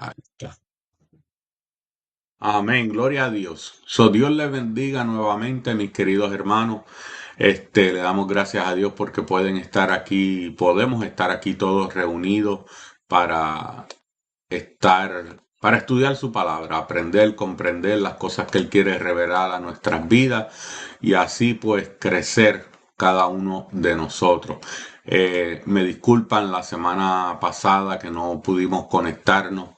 Ahí está. Amén, gloria a Dios. Dios les bendiga nuevamente, mis queridos hermanos. Le damos gracias a Dios porque pueden estar aquí, podemos estar aquí todos reunidos para para estudiar su palabra, aprender, comprender las cosas que Él quiere revelar a nuestras vidas y así pues crecer cada uno de nosotros. Me disculpan la semana pasada que no pudimos conectarnos.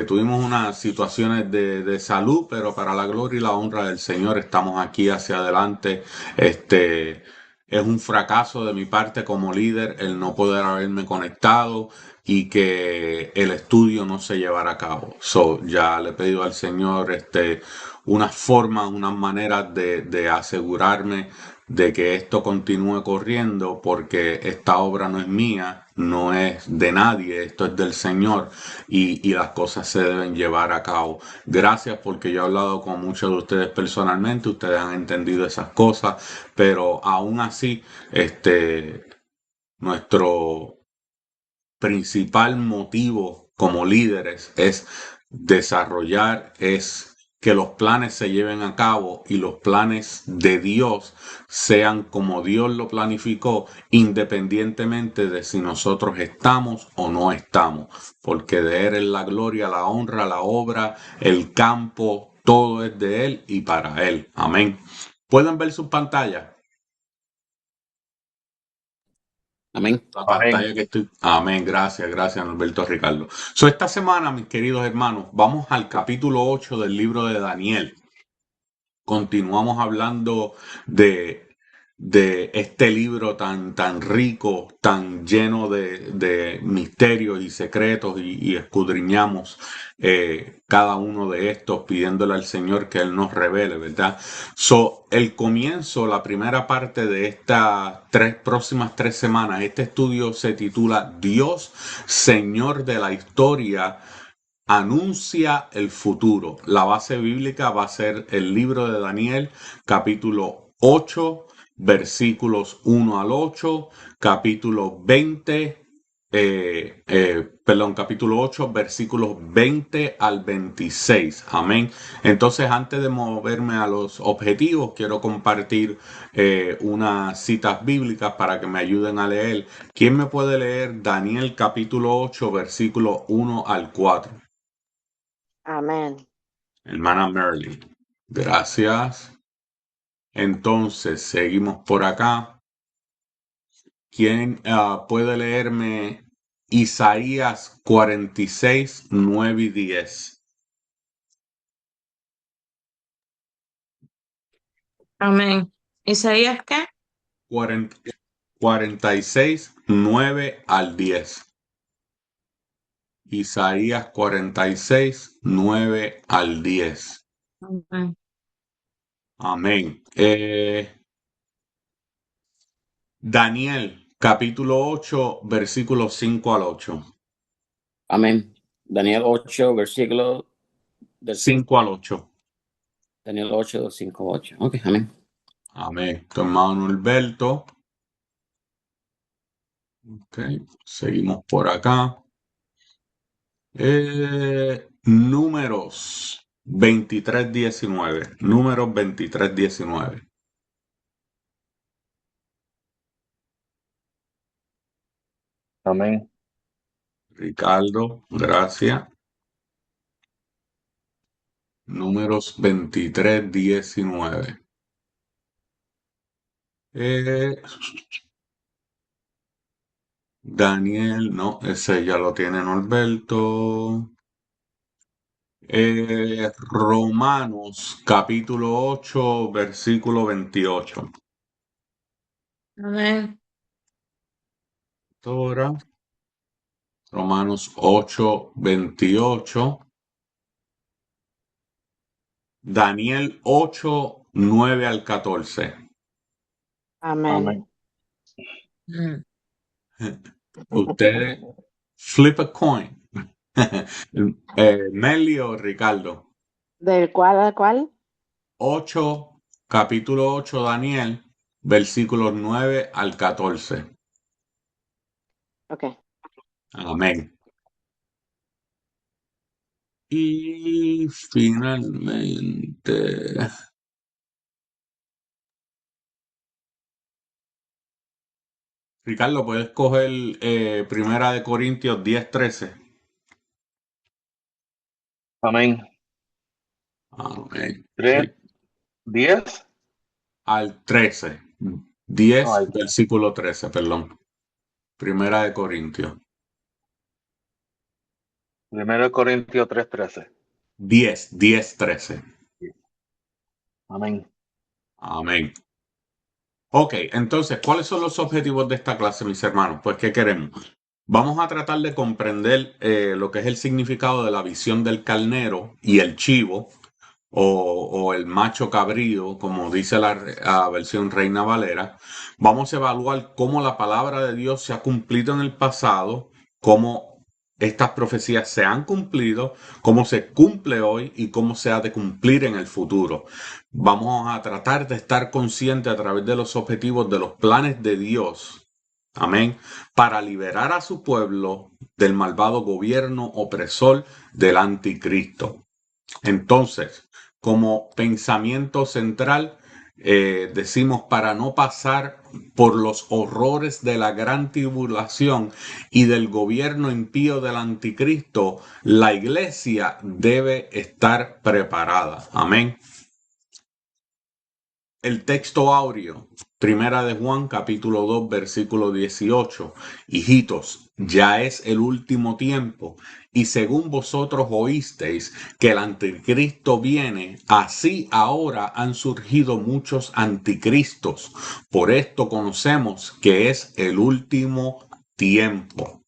Tuvimos unas situaciones de salud, pero para la gloria y la honra del Señor estamos aquí hacia adelante. Es un fracaso de mi parte como líder el no poder haberme conectado y que el estudio no se llevara a cabo. Ya le he pedido al Señor unas formas, unas maneras de asegurarme de que esto continúe corriendo, porque esta obra no es mía, no es de nadie, esto es del Señor y las cosas se deben llevar a cabo. Gracias porque yo he hablado con muchos de ustedes personalmente, ustedes han entendido esas cosas, pero aún así, nuestro principal motivo como líderes es desarrollar, es que los planes se lleven a cabo y los planes de Dios sean como Dios lo planificó, independientemente de si nosotros estamos o no estamos, porque de Él es la gloria, la honra, la obra, el campo, todo es de Él y para Él. Amén. ¿Pueden ver sus pantallas? Amén. La pantalla que estoy. Amén. Gracias, gracias, Norberto Ricardo. Esta semana, mis queridos hermanos, vamos al capítulo 8 del libro de Daniel. Continuamos hablando de, de este libro tan rico, tan lleno de misterios y secretos y escudriñamos cada uno de estos pidiéndole al Señor que Él nos revele, ¿verdad? El comienzo, la primera parte de estas próximas 3 semanas, este estudio se titula Dios, Señor de la historia, anuncia el futuro. La base bíblica va a ser el libro de Daniel, capítulo 8, versículos 1 al 8, capítulo 20, capítulo 8, versículos 20 al 26. Amén. Entonces, antes de moverme a los objetivos, quiero compartir unas citas bíblicas para que me ayuden a leer. ¿Quién me puede leer Daniel capítulo 8, versículo 1 al 4? Amén. Hermana Merly, gracias. Entonces, seguimos por acá. ¿Quién puede leerme Isaías 46, 9 y 10? Amén. ¿Isaías qué? 40 46, 9 al 10. Isaías 46, 9 al 10. Amén. Amén. Daniel, capítulo 8, versículos 5 al 8. Amén. Daniel 8, versículo del 5. 5 al 8. Daniel 8, 5, 8. Ok, amén. Amén. Tu hermano Alberto. Ok, seguimos por acá. Números 23:19. Números 23:19. Amén. Ricardo, gracias. Números 23:19. Eh, Daniel, no, ese ya lo tiene Norberto. Romanos, capítulo 8, versículo 28. Amén. Ahora, Romanos 8, 28. Daniel 8, 9 al 14. Amén. Amén. Mm. Ustedes, flip a coin. Nelly o Ricardo. ¿Del cual al cual? 8, capítulo 8, Daniel, versículos 9 al 14. Ok. Amén. Y finalmente, Ricardo, puedes coger Primera de Corintios 10:13. Amén. Amén. 3, Sí. 10. Al 13. 10, Ay, versículo 13, perdón. Primera de Corintios. 1 Corintios 3:13. 10, 13. Amén. Amén. Ok, entonces, ¿cuáles son los objetivos de esta clase, mis hermanos? Pues, ¿qué queremos? Vamos a tratar de comprender lo que es el significado de la visión del carnero y el chivo, o el macho cabrío, como dice la versión Reina Valera. Vamos a evaluar cómo la palabra de Dios se ha cumplido en el pasado, cómo estas profecías se han cumplido, cómo se cumple hoy y cómo se ha de cumplir en el futuro. Vamos a tratar de estar conscientes a través de los objetivos de los planes de Dios. Amén. Para liberar a su pueblo del malvado gobierno opresor del anticristo. Entonces, como pensamiento central, decimos para no pasar por los horrores de la gran tribulación y del gobierno impío del anticristo, la iglesia debe estar preparada. Amén. El texto áureo, Primera de Juan, capítulo 2, versículo 18. Hijitos, ya es el último tiempo, y según vosotros oísteis que el anticristo viene, así ahora han surgido muchos anticristos. Por esto conocemos que es el último tiempo.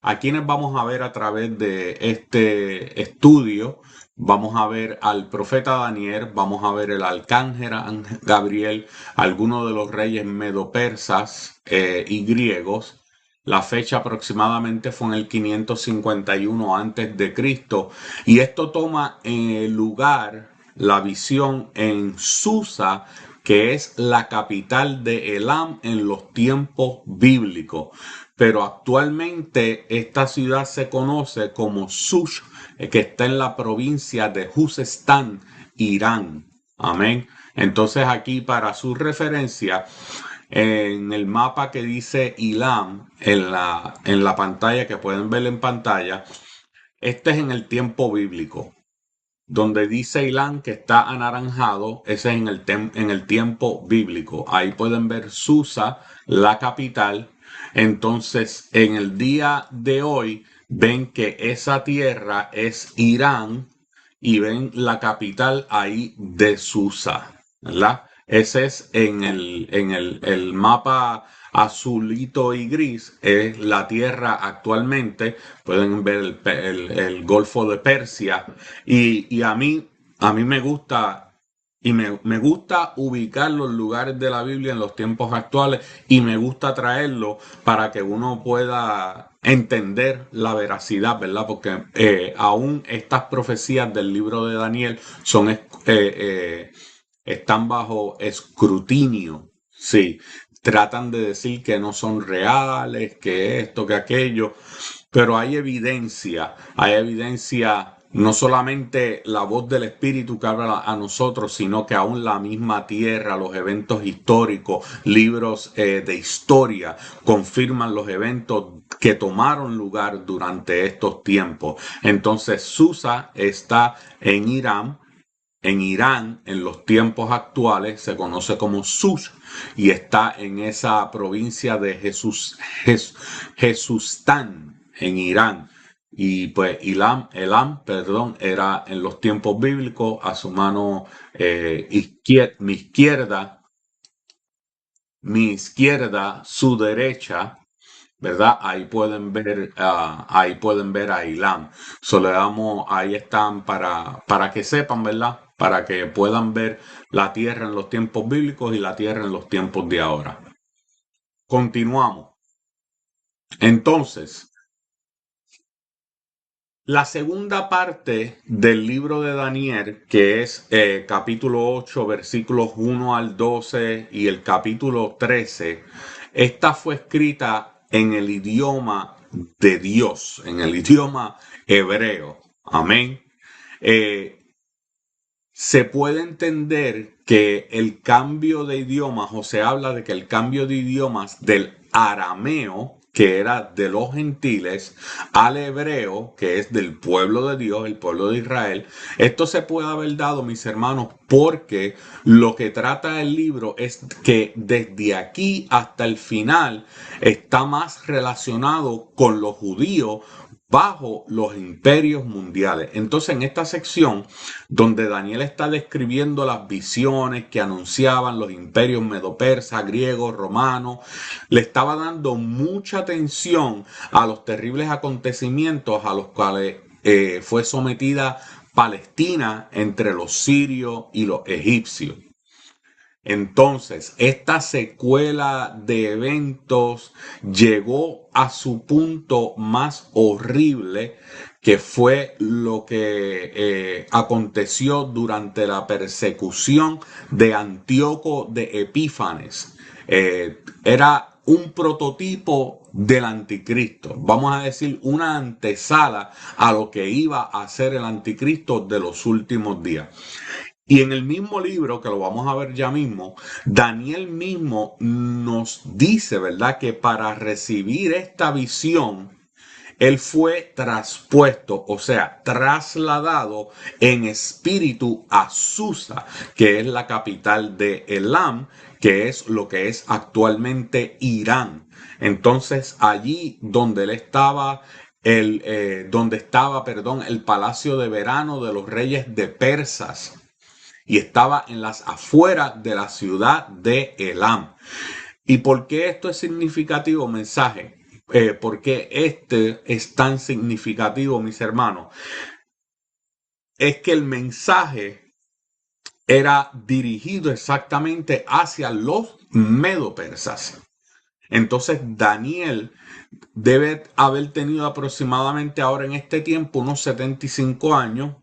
¿A quienes vamos a ver a través de este estudio? Vamos a ver al profeta Daniel, vamos a ver el arcángel Gabriel, algunos de los reyes medo-persas y griegos. La fecha aproximadamente fue en el 551 antes de Cristo, y esto toma lugar la visión en Susa, que es la capital de Elam en los tiempos bíblicos. Pero actualmente esta ciudad se conoce como Sush, que está en la provincia de Juzestán, Irán. Amén. Entonces aquí, para su referencia, en el mapa que dice Ilam en la pantalla, que pueden ver en pantalla, este es en el tiempo bíblico. Donde dice Ilam que está anaranjado, ese es en el tiempo bíblico. Ahí pueden ver Susa, la capital. Entonces, en el día de hoy, ven que esa tierra es Irán y ven la capital ahí de Susa, ¿verdad? Ese es el mapa azulito y gris, es la tierra actualmente. Pueden ver el Golfo de Persia. Y a mí me gusta. Y me gusta ubicar los lugares de la Biblia en los tiempos actuales, y me gusta traerlo para que uno pueda entender la veracidad, ¿verdad? Porque aún estas profecías del libro de Daniel están bajo escrutinio, sí. Tratan de decir que no son reales, que esto, que aquello, pero hay evidencia no solamente la voz del Espíritu que habla a nosotros, sino que aún la misma tierra, los eventos históricos, libros de historia confirman los eventos que tomaron lugar durante estos tiempos. Entonces, Susa está en Irán. En Irán, en los tiempos actuales, se conoce como Sush, y está en esa provincia de Jezustán, en Irán. Y pues Elam, era en los tiempos bíblicos a su mano mi izquierda, su derecha, ¿verdad? Ahí pueden ver a Elam. Ahí están para que sepan, ¿verdad? Para que puedan ver la tierra en los tiempos bíblicos y la tierra en los tiempos de ahora. Continuamos. Entonces, la segunda parte del libro de Daniel, que es capítulo 8, versículos 1 al 12 y el capítulo 13, esta fue escrita en el idioma de Dios, en el idioma hebreo. Amén. se puede entender que el cambio de idiomas, o se habla de que el cambio de idiomas del arameo, que era de los gentiles, al hebreo, que es del pueblo de Dios, el pueblo de Israel, esto se puede haber dado, mis hermanos, porque lo que trata el libro es que desde aquí hasta el final está más relacionado con los judíos bajo los imperios mundiales. Entonces, en esta sección donde Daniel está describiendo las visiones que anunciaban los imperios medo-persa, griego, romano, le estaba dando mucha atención a los terribles acontecimientos a los cuales fue sometida Palestina entre los sirios y los egipcios. Entonces, esta secuela de eventos llegó a su punto más horrible, que fue lo que aconteció durante la persecución de Antíoco de Epífanes. Era un prototipo del anticristo, vamos a decir una antesala a lo que iba a ser el anticristo de los últimos días. Y en el mismo libro, que lo vamos a ver ya mismo, Daniel mismo nos dice, ¿verdad?, que para recibir esta visión, él fue traspuesto, o sea, trasladado en espíritu a Susa, que es la capital de Elam, que es lo que es actualmente Irán. Entonces, allí donde él estaba, donde estaba, el palacio de verano de los reyes de Persas, y estaba en las afueras de la ciudad de Elam. ¿Y por qué esto es significativo, mensaje? ¿Por qué este es tan significativo, mis hermanos? Es que el mensaje era dirigido exactamente hacia los medo-persas. Entonces Daniel debe haber tenido aproximadamente ahora en este tiempo unos 75 años,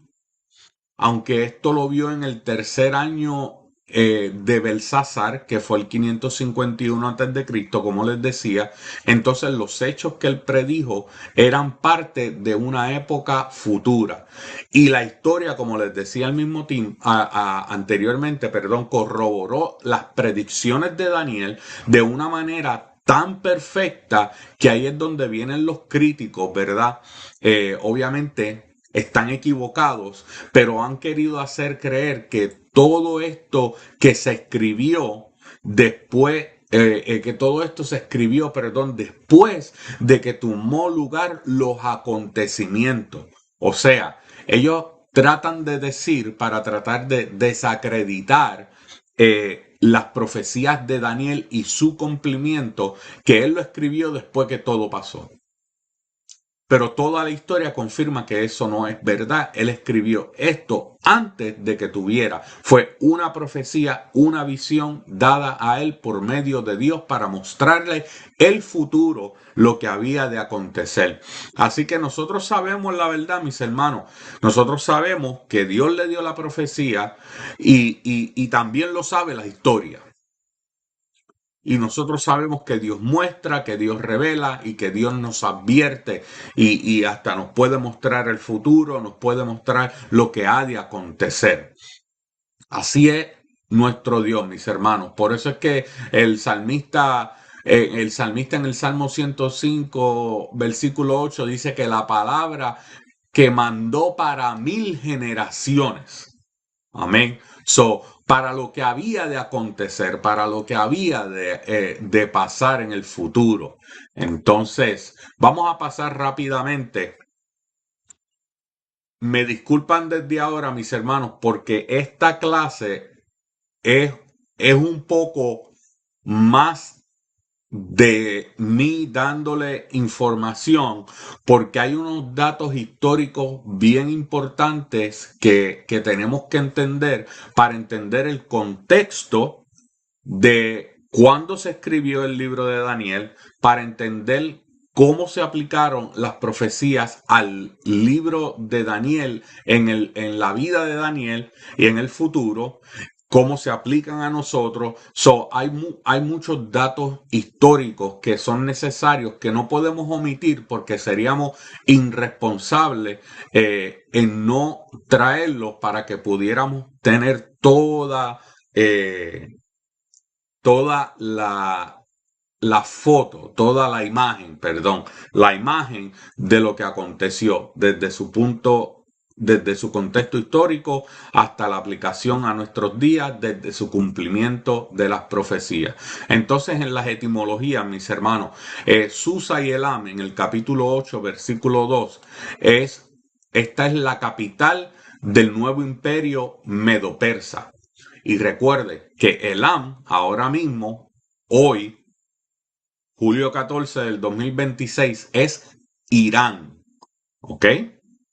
aunque esto lo vio en el tercer año de Belsasar, que fue el 551 a.C., como les decía. Entonces los hechos que él predijo eran parte de una época futura. Y la historia, como les decía al mismo tiempo, anteriormente, corroboró las predicciones de Daniel de una manera tan perfecta que ahí es donde vienen los críticos, ¿verdad? Obviamente están equivocados, pero han querido hacer creer que todo esto que se escribió después, después de que tomó lugar los acontecimientos. O sea, ellos tratan de decir, para tratar de desacreditar las profecías de Daniel y su cumplimiento, que él lo escribió después que todo pasó. Pero toda la historia confirma que eso no es verdad. Él escribió esto antes de que tuviera. Fue una profecía, una visión dada a él por medio de Dios para mostrarle el futuro, lo que había de acontecer. Así que nosotros sabemos la verdad, mis hermanos. Nosotros sabemos que Dios le dio la profecía y también lo sabe la historia. Y nosotros sabemos que Dios muestra, que Dios revela y que Dios nos advierte y hasta nos puede mostrar el futuro, nos puede mostrar lo que ha de acontecer. Así es nuestro Dios, mis hermanos. Por eso es que el salmista en el Salmo 105, versículo 8, dice que la palabra que mandó para 1000 generaciones. Amén. Para lo que había de acontecer, para lo que había de pasar en el futuro. Entonces, vamos a pasar rápidamente. Me disculpan desde ahora, mis hermanos, porque esta clase es un poco más de mí dándole información, porque hay unos datos históricos bien importantes que tenemos que entender para entender el contexto de cuándo se escribió el libro de Daniel, para entender cómo se aplicaron las profecías al libro de Daniel en la vida de Daniel y en el futuro, cómo se aplican a nosotros. Hay muchos datos históricos que son necesarios que no podemos omitir porque seríamos irresponsables en no traerlos para que pudiéramos tener toda la foto, toda la imagen, perdón, la imagen de lo que aconteció desde su contexto histórico hasta la aplicación a nuestros días, desde su cumplimiento de las profecías. Entonces, en las etimologías, mis hermanos, Susa y Elam, en el capítulo 8, versículo 2, esta es la capital del nuevo imperio medo-persa. Y recuerde que Elam, ahora mismo, hoy, julio 14 del 2026, es Irán. ¿Ok?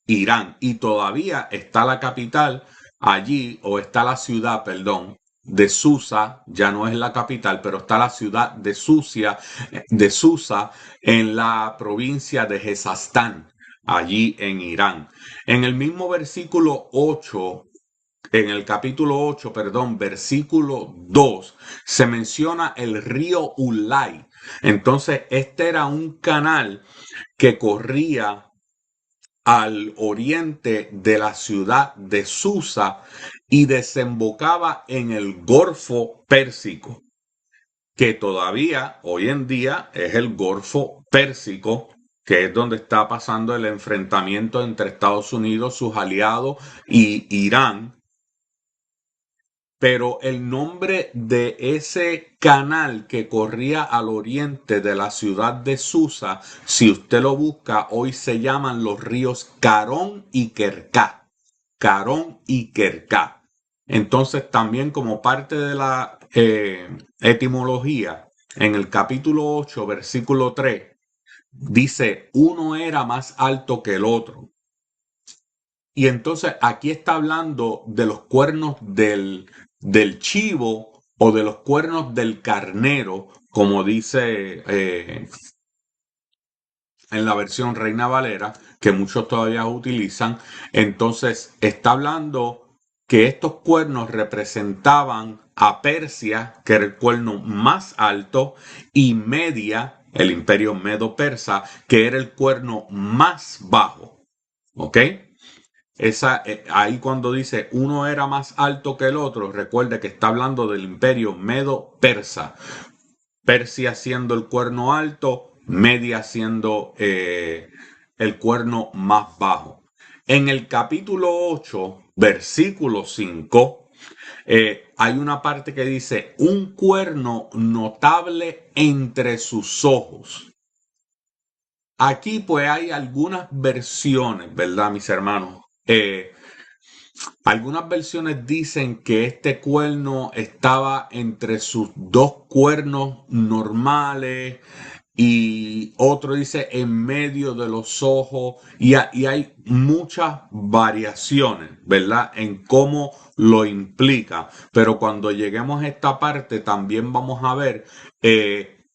Irán. Y todavía está la capital allí, o está la ciudad, perdón, de Susa, ya no es la capital, pero está la ciudad de Susa en la provincia de Jezastán, allí en Irán. En el mismo versículo 8, en el capítulo 8, perdón, versículo 2, se menciona el río Ulai. Entonces, este era un canal que corría al oriente de la ciudad de Susa y desembocaba en el Golfo Pérsico, que todavía hoy en día es el Golfo Pérsico, que es donde está pasando el enfrentamiento entre Estados Unidos, sus aliados y Irán. Pero el nombre de ese canal que corría al oriente de la ciudad de Susa, si usted lo busca, hoy se llaman los ríos Carón y Kerká. Carón y Kerká. Entonces, también como parte de la etimología, en el capítulo 8, versículo 3, dice, uno era más alto que el otro. Y entonces aquí está hablando de los cuernos del chivo o de los cuernos del carnero, como dice en la versión Reina Valera, que muchos todavía utilizan. Entonces está hablando que estos cuernos representaban a Persia, que era el cuerno más alto, y Media, el imperio medo-persa, que era el cuerno más bajo. ¿Ok? Ahí cuando dice uno era más alto que el otro, recuerde que está hablando del imperio medo-persa. Persia siendo el cuerno alto, Media siendo el cuerno más bajo. En el capítulo 8, versículo 5, hay una parte que dice un cuerno notable entre sus ojos. Aquí pues hay algunas versiones, ¿verdad, mis hermanos? Algunas versiones dicen que este cuerno estaba entre sus dos cuernos normales y otro dice en medio de los ojos y hay muchas variaciones, ¿verdad? En cómo lo implica. Pero cuando lleguemos a esta parte también vamos a ver que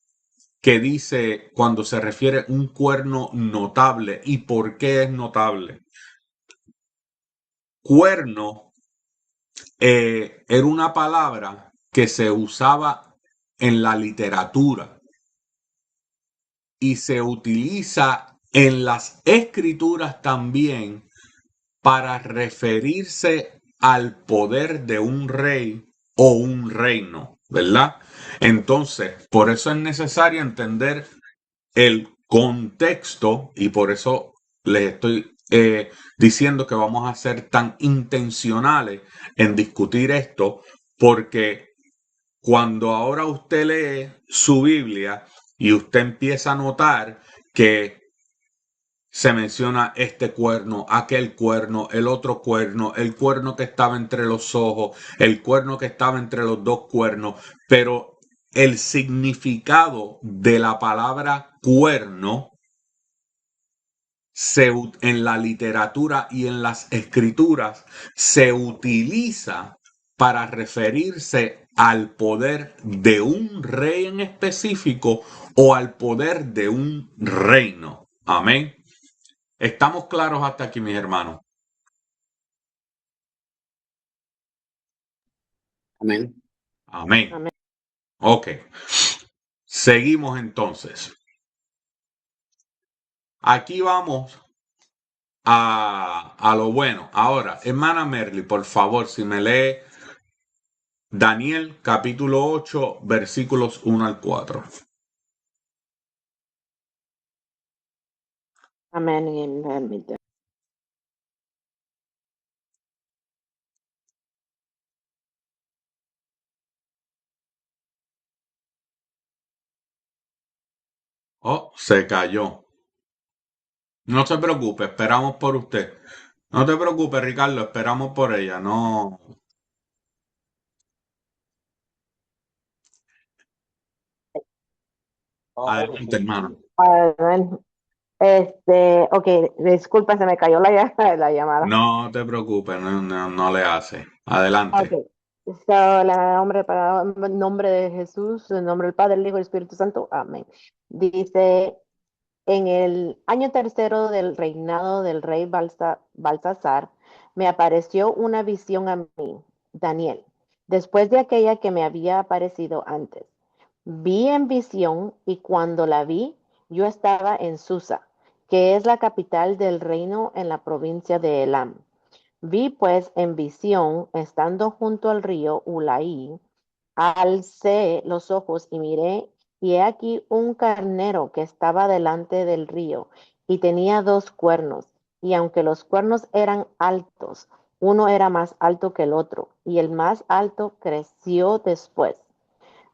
dice cuando se refiere a un cuerno notable y por qué es notable. Cuerno era una palabra que se usaba en la literatura y se utiliza en las escrituras también para referirse al poder de un rey o un reino, ¿verdad? Entonces, por eso es necesario entender el contexto y por eso les estoy diciendo que vamos a ser tan intencionales en discutir esto, porque cuando ahora usted lee su Biblia y usted empieza a notar que se menciona este cuerno, aquel cuerno, el otro cuerno, el cuerno que estaba entre los ojos, el cuerno que estaba entre los dos cuernos, pero el significado de la palabra cuerno en la literatura y en las escrituras se utiliza para referirse al poder de un rey en específico o al poder de un reino. Amén. ¿Estamos claros hasta aquí, mis hermanos? Amén. Amén. Amén. Ok. Seguimos entonces. Aquí vamos a lo bueno. Ahora, hermana Merly, por favor, si me lee Daniel capítulo 8, versículos 1 al 4. Amén. Y permite. Oh, se cayó. No se preocupe, esperamos por usted. No te preocupes, Ricardo, esperamos por ella. No. Adelante, hermano. Amén. Ok, disculpa, se me cayó la llamada. No te preocupes, no le hace. Adelante. Ok. So, en nombre de Jesús, en nombre del Padre, el Hijo y el Espíritu Santo. Amén. Dice, en el año tercero del reinado del rey Baltasar, me apareció una visión a mí, Daniel, después de aquella que me había aparecido antes. Vi en visión y cuando la vi, yo estaba en Susa, que es la capital del reino en la provincia de Elam. Vi pues en visión, estando junto al río Ulaí, alcé los ojos y miré, y he aquí un carnero que estaba delante del río, y tenía dos cuernos, y aunque los cuernos eran altos, uno era más alto que el otro, y el más alto creció después.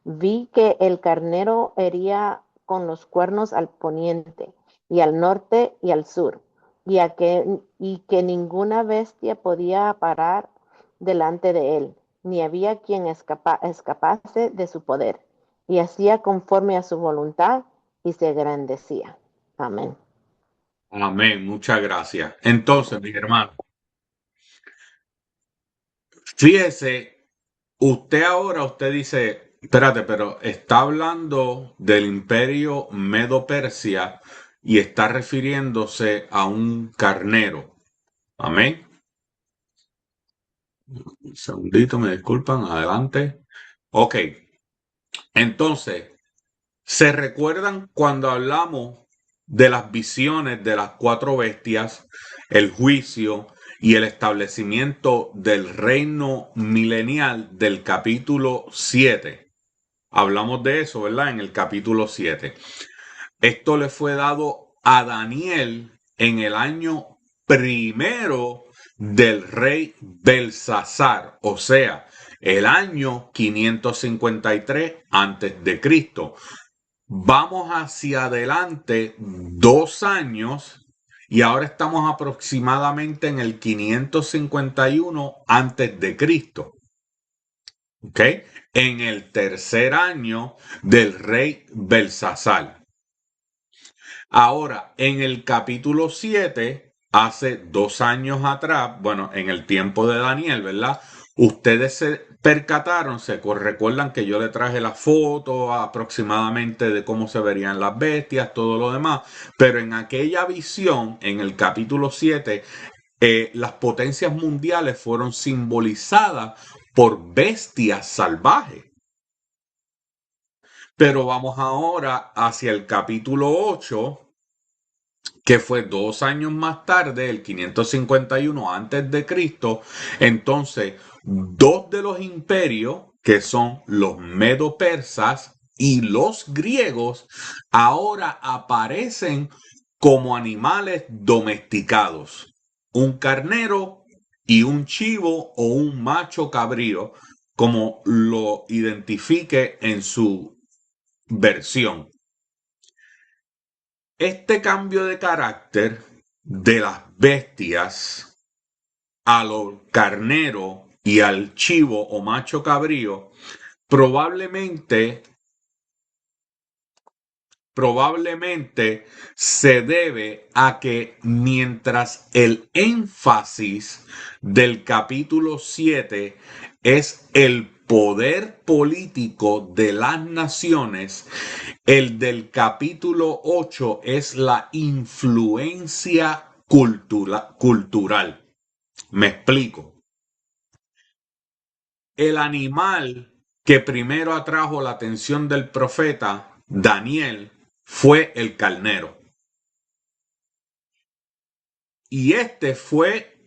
Vi que el carnero hería con los cuernos al poniente, y al norte y al sur, y que ninguna bestia podía parar delante de él, ni había quien escapase de su poder, y hacía conforme a su voluntad, y se engrandecía. Amén. Amén. Muchas gracias. Entonces, mi hermano, fíjese, usted dice, espérate, pero está hablando del imperio Medo-Persia y está refiriéndose a un carnero. Amén. Un segundito, me disculpan, adelante. Ok, entonces, ¿se recuerdan cuando hablamos de las visiones de las cuatro bestias, el juicio y el establecimiento del reino milenial del capítulo 7? Hablamos de eso, ¿verdad? En el capítulo 7. Esto le fue dado a Daniel en el año primero del rey Belsasar, o sea, el año 553 antes de Cristo. Vamos hacia adelante 2 años y ahora estamos aproximadamente en el 551 antes de Cristo. ¿Ok? En el tercer año del rey Belsasar. Ahora, en el capítulo 7, hace 2 años atrás, bueno, en el tiempo de Daniel, ¿verdad? Ustedes se percataron, recuerdan que yo le traje la foto aproximadamente de cómo se verían las bestias, todo lo demás, pero en aquella visión, en el capítulo 7, las potencias mundiales fueron simbolizadas por bestias salvajes. Pero vamos ahora hacia el capítulo 8, que fue 2 años más tarde, el 551 antes de Cristo. Entonces, dos de los imperios, que son los medo-persas y los griegos, ahora aparecen como animales domesticados. Un carnero y un chivo o un macho cabrío, como lo identifique en su versión. Este cambio de carácter de las bestias a los carneros y al chivo o macho cabrío probablemente se debe a que mientras el énfasis del capítulo 7 es el poder político de las naciones, el del capítulo 8 es la influencia cultural. Me explico. el animal que primero atrajo la atención del profeta Daniel fue el carnero. Y esto fue,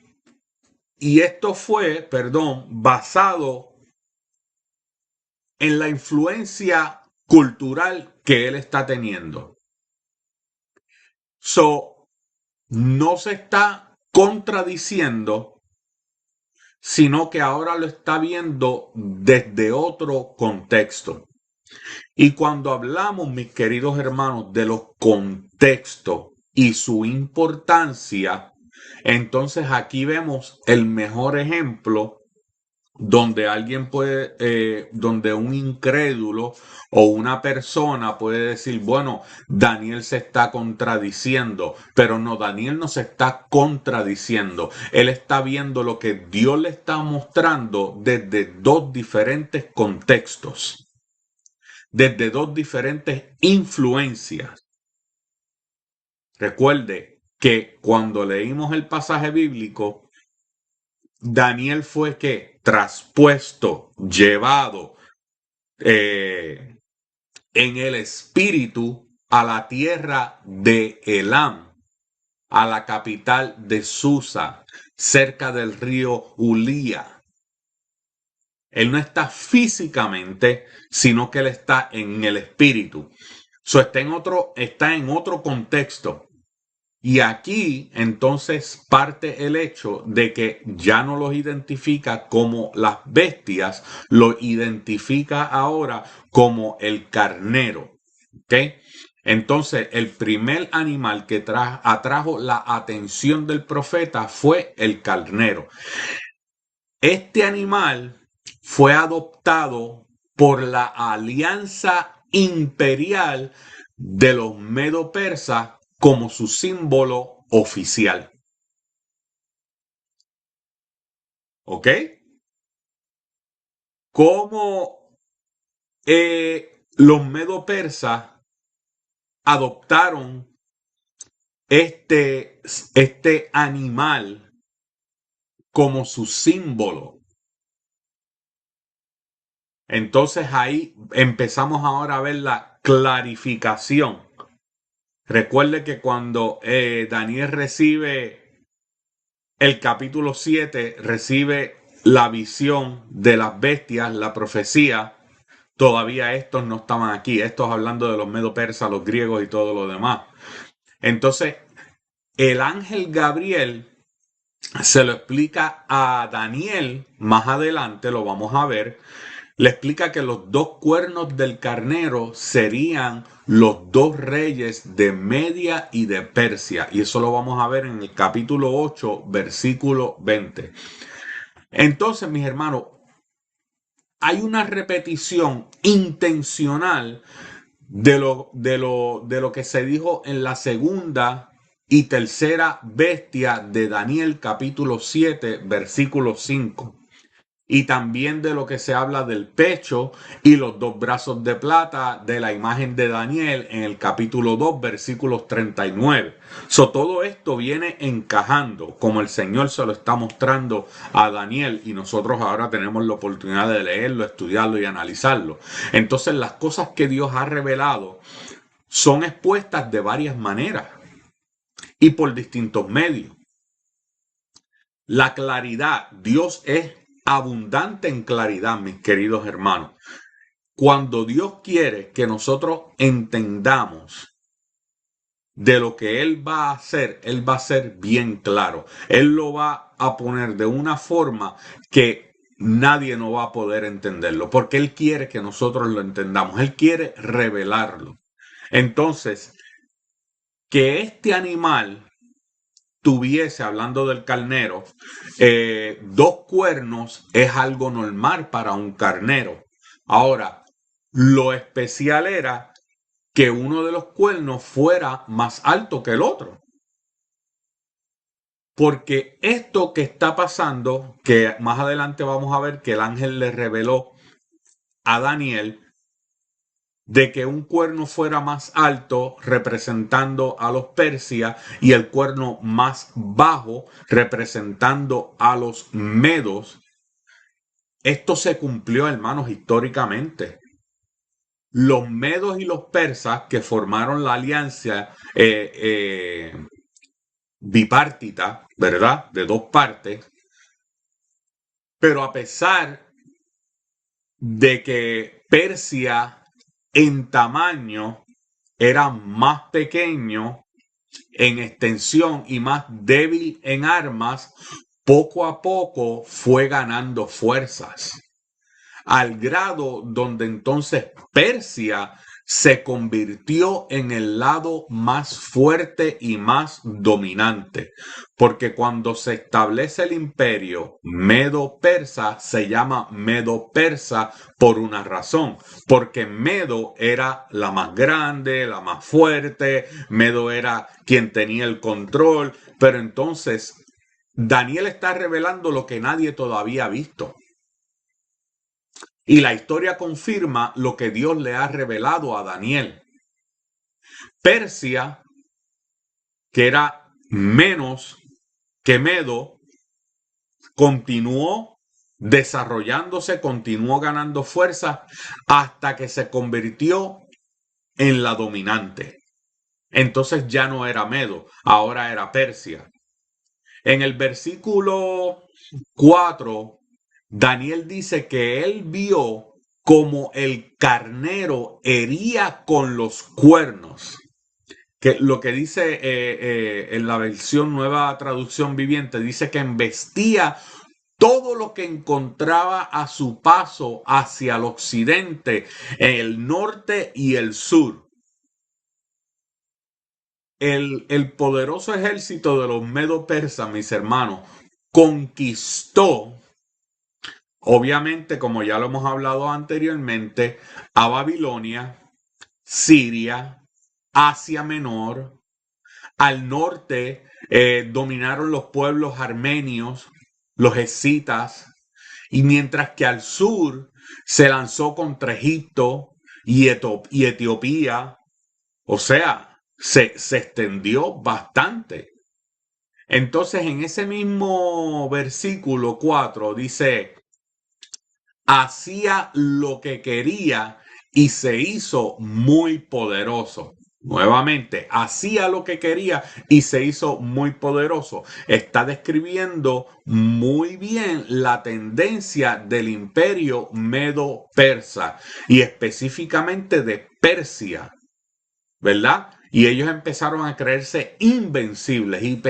basado en la influencia cultural que él está teniendo. No se está contradiciendo, sino que ahora lo está viendo desde otro contexto. Y cuando hablamos, mis queridos hermanos, de los contextos y su importancia, entonces aquí vemos el mejor ejemplo donde alguien donde un incrédulo o una persona puede decir, bueno, Daniel se está contradiciendo, pero no, Daniel no se está contradiciendo. Él está viendo lo que Dios le está mostrando desde dos diferentes contextos, desde dos diferentes influencias. Recuerde que cuando leímos el pasaje bíblico, Daniel fue que traspuesto, llevado en el espíritu a la tierra de Elam, a la capital de Susa, cerca del río Ulía. Él no está físicamente, sino que él está en el espíritu. Está en otro contexto. Y aquí entonces parte el hecho de que ya no los identifica como las bestias, lo identifica ahora como el carnero. ¿Ok? Entonces el primer animal que atrajo la atención del profeta fue el carnero. Este animal fue adoptado por la alianza imperial de los medo-persas como su símbolo oficial. ¿Ok? Como los medo-persas adoptaron este animal como su símbolo. Entonces ahí empezamos ahora a ver la clarificación. Recuerde que cuando Daniel recibe el capítulo 7, recibe la visión de las bestias, la profecía, todavía estos no estaban aquí, estos hablando de los medo-persas, los griegos y todo lo demás. Entonces, el ángel Gabriel se lo explica a Daniel, más adelante lo vamos a ver, le explica que los dos cuernos del carnero serían los dos reyes de Media y de Persia. Y eso lo vamos a ver en el capítulo 8, versículo 20. Entonces, mis hermanos, hay una repetición intencional de lo que se dijo en la segunda y tercera bestia de Daniel, capítulo 7, versículo 5. Y también de lo que se habla del pecho y los dos brazos de plata de la imagen de Daniel en el capítulo 2, versículos 39. Todo esto viene encajando como el Señor se lo está mostrando a Daniel y nosotros ahora tenemos la oportunidad de leerlo, estudiarlo y analizarlo. Entonces las cosas que Dios ha revelado son expuestas de varias maneras y por distintos medios. La claridad, Dios es abundante en claridad, mis queridos hermanos. Cuando Dios quiere que nosotros entendamos de lo que Él va a hacer, Él va a ser bien claro. Él lo va a poner de una forma que nadie no va a poder entenderlo, porque Él quiere que nosotros lo entendamos. Él quiere revelarlo. Entonces, que este animal tuviese, hablando del carnero, dos cuernos es algo normal para un carnero. Ahora, lo especial era que uno de los cuernos fuera más alto que el otro. Porque esto que está pasando, que más adelante vamos a ver que el ángel le reveló a Daniel, de que un cuerno fuera más alto representando a los persia y el cuerno más bajo representando a los medos. esto se cumplió, hermanos, históricamente. Los medos y los persas que formaron la alianza bipártita, ¿verdad? De dos partes, pero a pesar de que Persia en tamaño era más pequeño en extensión y más débil en armas, poco a poco fue ganando fuerzas, al grado donde entonces Persia se convirtió en el lado más fuerte y más dominante, porque cuando se establece el imperio Medo-Persa, se llama Medo-Persa por una razón, porque Medo era la más grande, la más fuerte, Medo era quien tenía el control, pero entonces Daniel está revelando lo que nadie todavía ha visto. Y la historia confirma lo que Dios le ha revelado a Daniel. Persia, que era menos que Medo, continuó desarrollándose, continuó ganando fuerza hasta que se convirtió en la dominante. Entonces ya no era Medo, ahora era Persia. En el versículo 4, Daniel dice que él vio como el carnero hería con los cuernos. Que lo que dice en la versión Nueva Traducción Viviente, dice que embestía todo lo que encontraba a su paso hacia el occidente, el norte y el sur. El poderoso ejército de los medo-persas, mis hermanos, conquistó, obviamente, como ya lo hemos hablado anteriormente, a Babilonia, Siria, Asia Menor. Al norte dominaron los pueblos armenios, los escitas, y mientras que al sur se lanzó contra Egipto y Etiopía, o sea, se extendió bastante. Entonces, en ese mismo versículo 4 dice, hacía lo que quería y se hizo muy poderoso. Nuevamente, hacía lo que quería y se hizo muy poderoso. Está describiendo muy bien la tendencia del imperio medo-persa y específicamente de Persia, ¿verdad? Y ellos empezaron a creerse invencibles y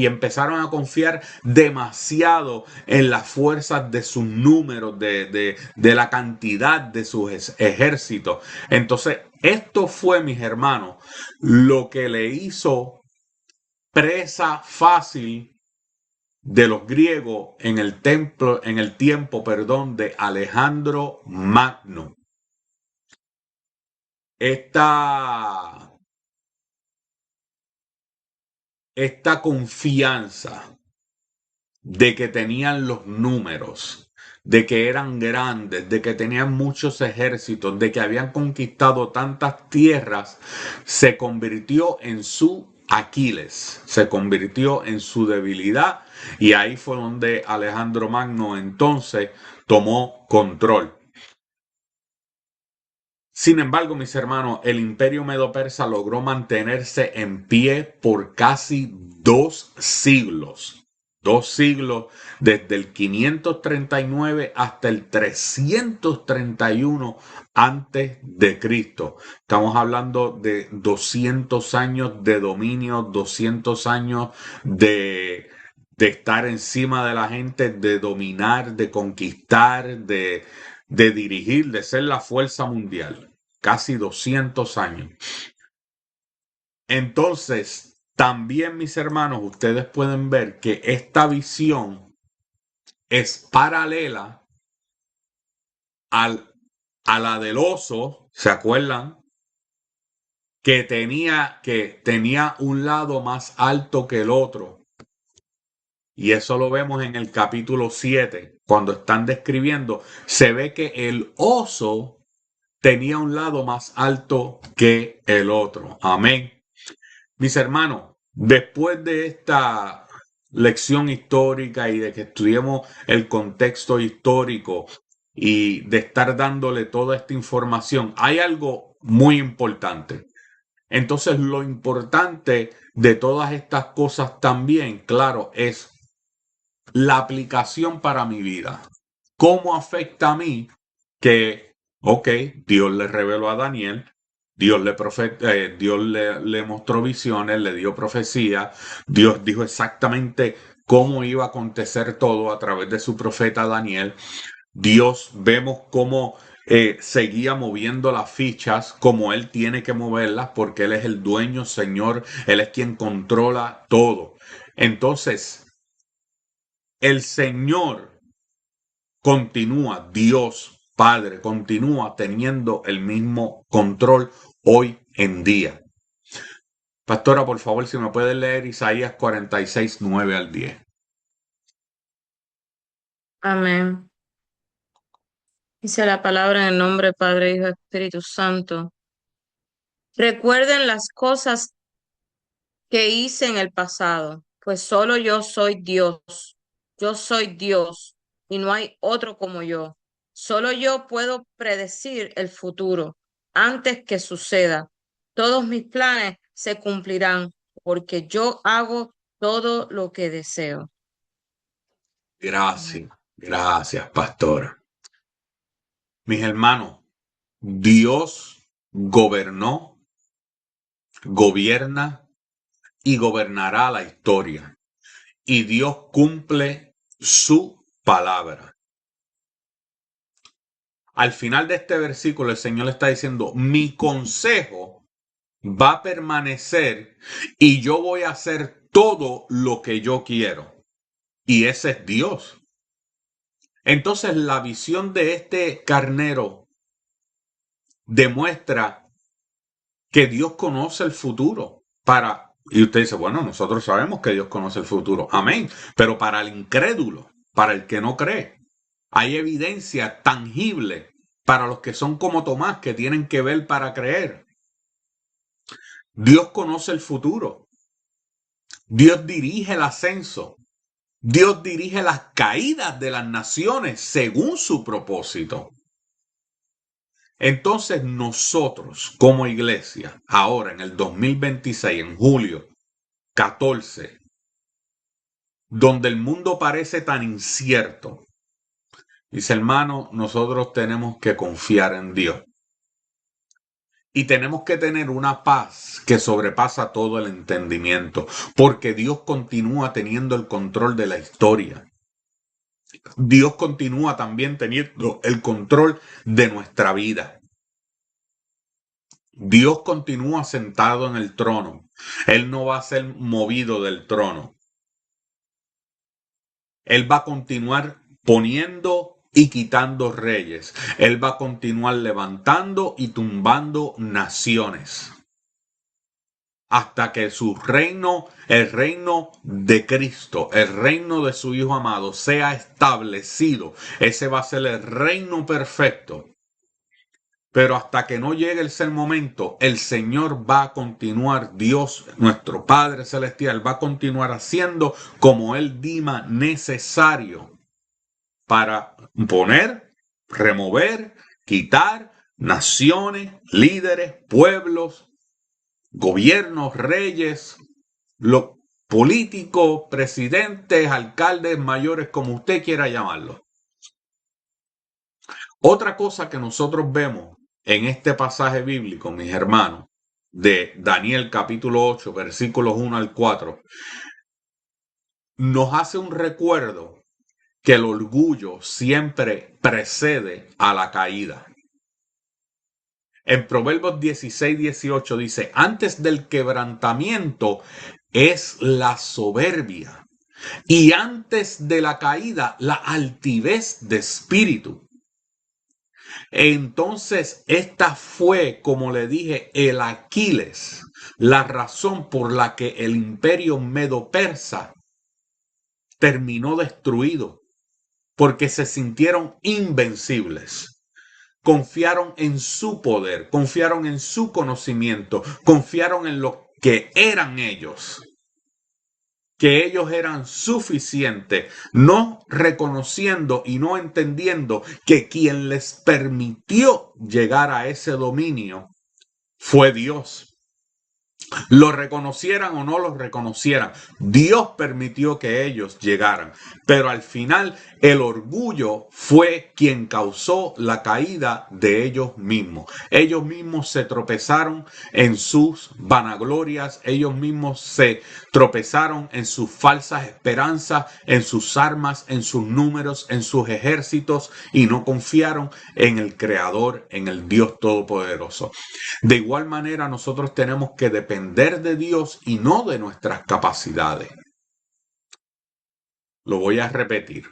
empezaron a confiar demasiado en las fuerzas de sus números, de la cantidad de sus ejércitos. Entonces, esto fue, mis hermanos, lo que le hizo presa fácil de los griegos en el tiempo, de Alejandro Magno. Esta confianza de que tenían los números, de que eran grandes, de que tenían muchos ejércitos, de que habían conquistado tantas tierras, se convirtió en su Aquiles, se convirtió en su debilidad, y ahí fue donde Alejandro Magno entonces tomó control. Sin embargo, mis hermanos, el imperio medo-persa logró mantenerse en pie por casi 2 siglos. 2 siglos, desde el 539 hasta el 331 antes de Cristo. Estamos hablando de 200 años de dominio, 200 años de estar encima de la gente, de dominar, de conquistar, de dirigir, de ser la fuerza mundial. Casi 200 años. Entonces, también, mis hermanos, ustedes pueden ver que esta visión es paralela a la del oso, ¿se acuerdan? Que tenía un lado más alto que el otro. Y eso lo vemos en el capítulo 7, cuando están describiendo, se ve que el oso tenía un lado más alto que el otro. Amén. Mis hermanos, después de esta lección histórica y de que estudiemos el contexto histórico y de estar dándole toda esta información, hay algo muy importante. Entonces, lo importante de todas estas cosas también, claro, es la aplicación para mi vida. ¿Cómo afecta a mí que, ok, Dios le reveló a Daniel, Dios le mostró visiones, le dio profecía, Dios dijo exactamente cómo iba a acontecer todo a través de su profeta Daniel. Dios vemos cómo seguía moviendo las fichas como Él tiene que moverlas porque Él es el dueño, Señor, Él es quien controla todo. Entonces, el Señor continúa, Dios Padre, continúa teniendo el mismo control hoy en día. Pastora, por favor, si me puede leer Isaías 46, 9 al 10. Amén. Dice la palabra en el nombre del Padre, Hijo y Espíritu Santo. Recuerden las cosas que hice en el pasado, pues solo yo soy Dios. Yo soy Dios y no hay otro como yo. Solo yo puedo predecir el futuro antes que suceda. Todos mis planes se cumplirán porque yo hago todo lo que deseo. Gracias, pastora. Mis hermanos, Dios gobernó, gobierna y gobernará la historia. Y Dios cumple su palabra. Al final de este versículo, el Señor le está diciendo, mi consejo va a permanecer y yo voy a hacer todo lo que yo quiero. Y ese es Dios. Entonces, la visión de este carnero demuestra que Dios conoce el futuro y usted dice, bueno, nosotros sabemos que Dios conoce el futuro. Amén. Pero para el incrédulo, para el que no cree, hay evidencia tangible para los que son como Tomás, que tienen que ver para creer. Dios conoce el futuro. Dios dirige el ascenso. Dios dirige las caídas de las naciones según su propósito. Entonces nosotros como iglesia, ahora en el 2026, en julio 14, donde el mundo parece tan incierto, dice hermano, nosotros tenemos que confiar en Dios. Y tenemos que tener una paz que sobrepasa todo el entendimiento, porque Dios continúa teniendo el control de la historia. Dios continúa también teniendo el control de nuestra vida. Dios continúa sentado en el trono. Él no va a ser movido del trono. Él va a continuar poniendo y quitando reyes. Él va a continuar levantando y tumbando naciones. Hasta que su reino, el reino de Cristo, el reino de su Hijo amado, sea establecido. Ese va a ser el reino perfecto. Pero hasta que no llegue ese momento, el Señor va a continuar, Dios, nuestro Padre Celestial, va a continuar haciendo como Él dima necesario para poner, remover, quitar naciones, líderes, pueblos, gobiernos, reyes, los políticos, presidentes, alcaldes, mayores, como usted quiera llamarlo. Otra cosa que nosotros vemos en este pasaje bíblico, mis hermanos, de Daniel capítulo 8, versículos 1 al 4, nos hace un recuerdo que el orgullo siempre precede a la caída. En Proverbios 16, 18 dice, antes del quebrantamiento es la soberbia y antes de la caída la altivez de espíritu. Entonces, esta fue, como le dije, el Aquiles, la razón por la que el imperio medo-persa terminó destruido, porque se sintieron invencibles. Confiaron en su poder, confiaron en su conocimiento, confiaron en lo que eran ellos. que ellos eran suficientes, no reconociendo y no entendiendo que quien les permitió llegar a ese dominio fue Dios. Lo reconocieran o no lo reconocieran, Dios permitió que ellos llegaran, pero al final el orgullo fue quien causó la caída de ellos mismos. Ellos mismos se tropezaron en sus vanaglorias, ellos mismos se tropezaron en sus falsas esperanzas, en sus armas, en sus números, en sus ejércitos, y no confiaron en el Creador, en el Dios Todopoderoso. De igual manera, nosotros tenemos que depender de Dios y no de nuestras capacidades. Lo voy a repetir.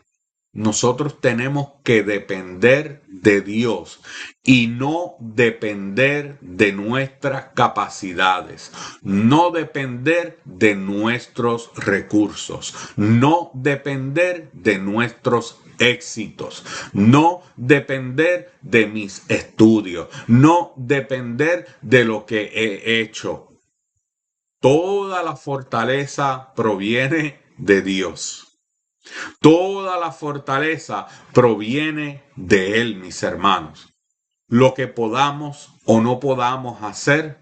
Nosotros tenemos que depender de Dios y no depender de nuestras capacidades, no depender de nuestros recursos, no depender de nuestros éxitos, no depender de mis estudios, no depender de lo que he hecho. Toda la fortaleza proviene de Dios. Toda la fortaleza proviene de Él, mis hermanos. Lo que podamos o no podamos hacer,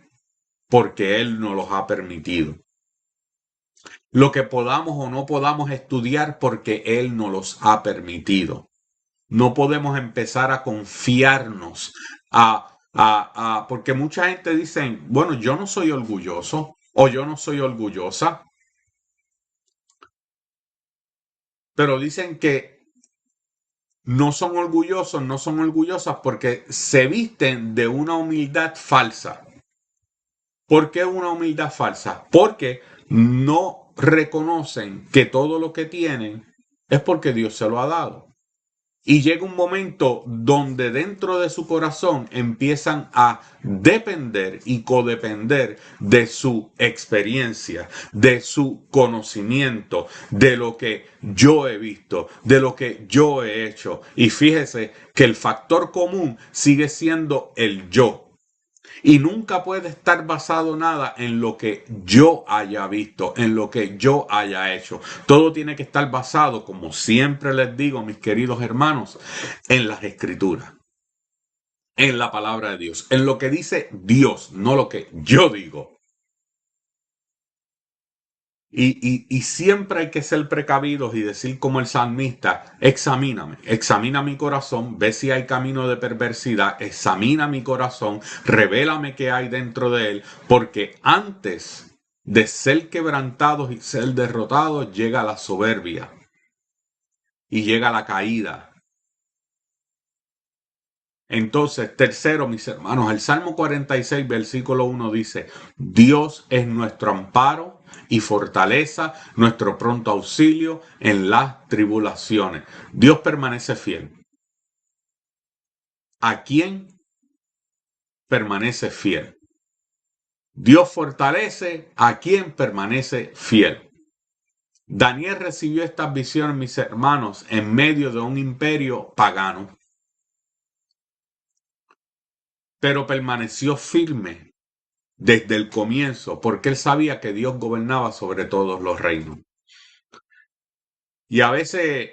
porque Él nos los ha permitido. Lo que podamos o no podamos estudiar, porque Él nos los ha permitido. No podemos empezar a confiarnos, porque mucha gente dice, bueno, yo no soy orgulloso o yo no soy orgullosa. Pero dicen que no son orgullosos, no son orgullosas porque se visten de una humildad falsa. ¿Por qué una humildad falsa? Porque no reconocen que todo lo que tienen es porque Dios se lo ha dado. Y llega un momento donde dentro de su corazón empiezan a depender y codepender de su experiencia, de su conocimiento, de lo que yo he visto, de lo que yo he hecho. Y fíjese que el factor común sigue siendo el yo. Y nunca puede estar basado nada en lo que yo haya visto, en lo que yo haya hecho. Todo tiene que estar basado, como siempre les digo, mis queridos hermanos, en las Escrituras, en la palabra de Dios, en lo que dice Dios, no lo que yo digo. Y siempre hay que ser precavidos y decir como el salmista, examíname, examina mi corazón, ve si hay camino de perversidad, examina mi corazón, revélame qué hay dentro de él, porque antes de ser quebrantados y ser derrotados llega la soberbia y llega la caída. Entonces, tercero, mis hermanos, el Salmo 46, versículo 1 dice, Dios es nuestro amparo y fortaleza, nuestro pronto auxilio en las tribulaciones. Dios permanece fiel. ¿A quién permanece fiel? Dios fortalece a quien permanece fiel. Daniel recibió estas visiones, mis hermanos, en medio de un imperio pagano, pero permaneció firme desde el comienzo, porque él sabía que Dios gobernaba sobre todos los reinos. Y a veces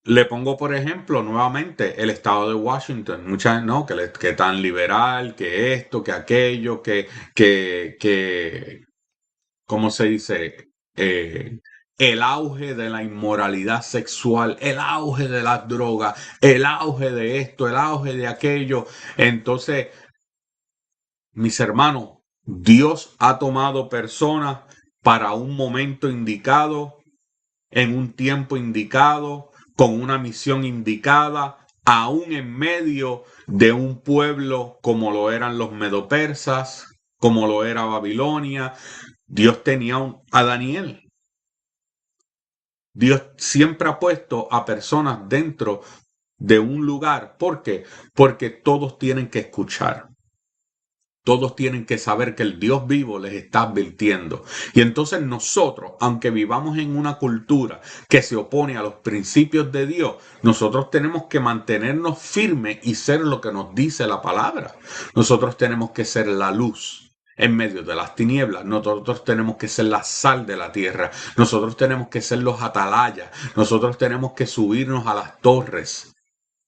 le pongo, por ejemplo, nuevamente el estado de Washington. Muchas, ¿no? Que tan liberal, que esto, que aquello, ¿cómo se dice? El auge de la inmoralidad sexual, el auge de las drogas, el auge de esto, el auge de aquello. Entonces, mis hermanos, Dios ha tomado personas para un momento indicado, en un tiempo indicado, con una misión indicada, aún en medio de un pueblo como lo eran los medopersas, como lo era Babilonia. Dios tenía a Daniel. Dios siempre ha puesto a personas dentro de un lugar. ¿Por qué? Porque todos tienen que escuchar. Todos tienen que saber que el Dios vivo les está advirtiendo. Y entonces nosotros, aunque vivamos en una cultura que se opone a los principios de Dios, nosotros tenemos que mantenernos firmes y ser lo que nos dice la palabra. Nosotros tenemos que ser la luz en medio de las tinieblas. Nosotros tenemos que ser la sal de la tierra. Nosotros tenemos que ser los atalayas. Nosotros tenemos que subirnos a las torres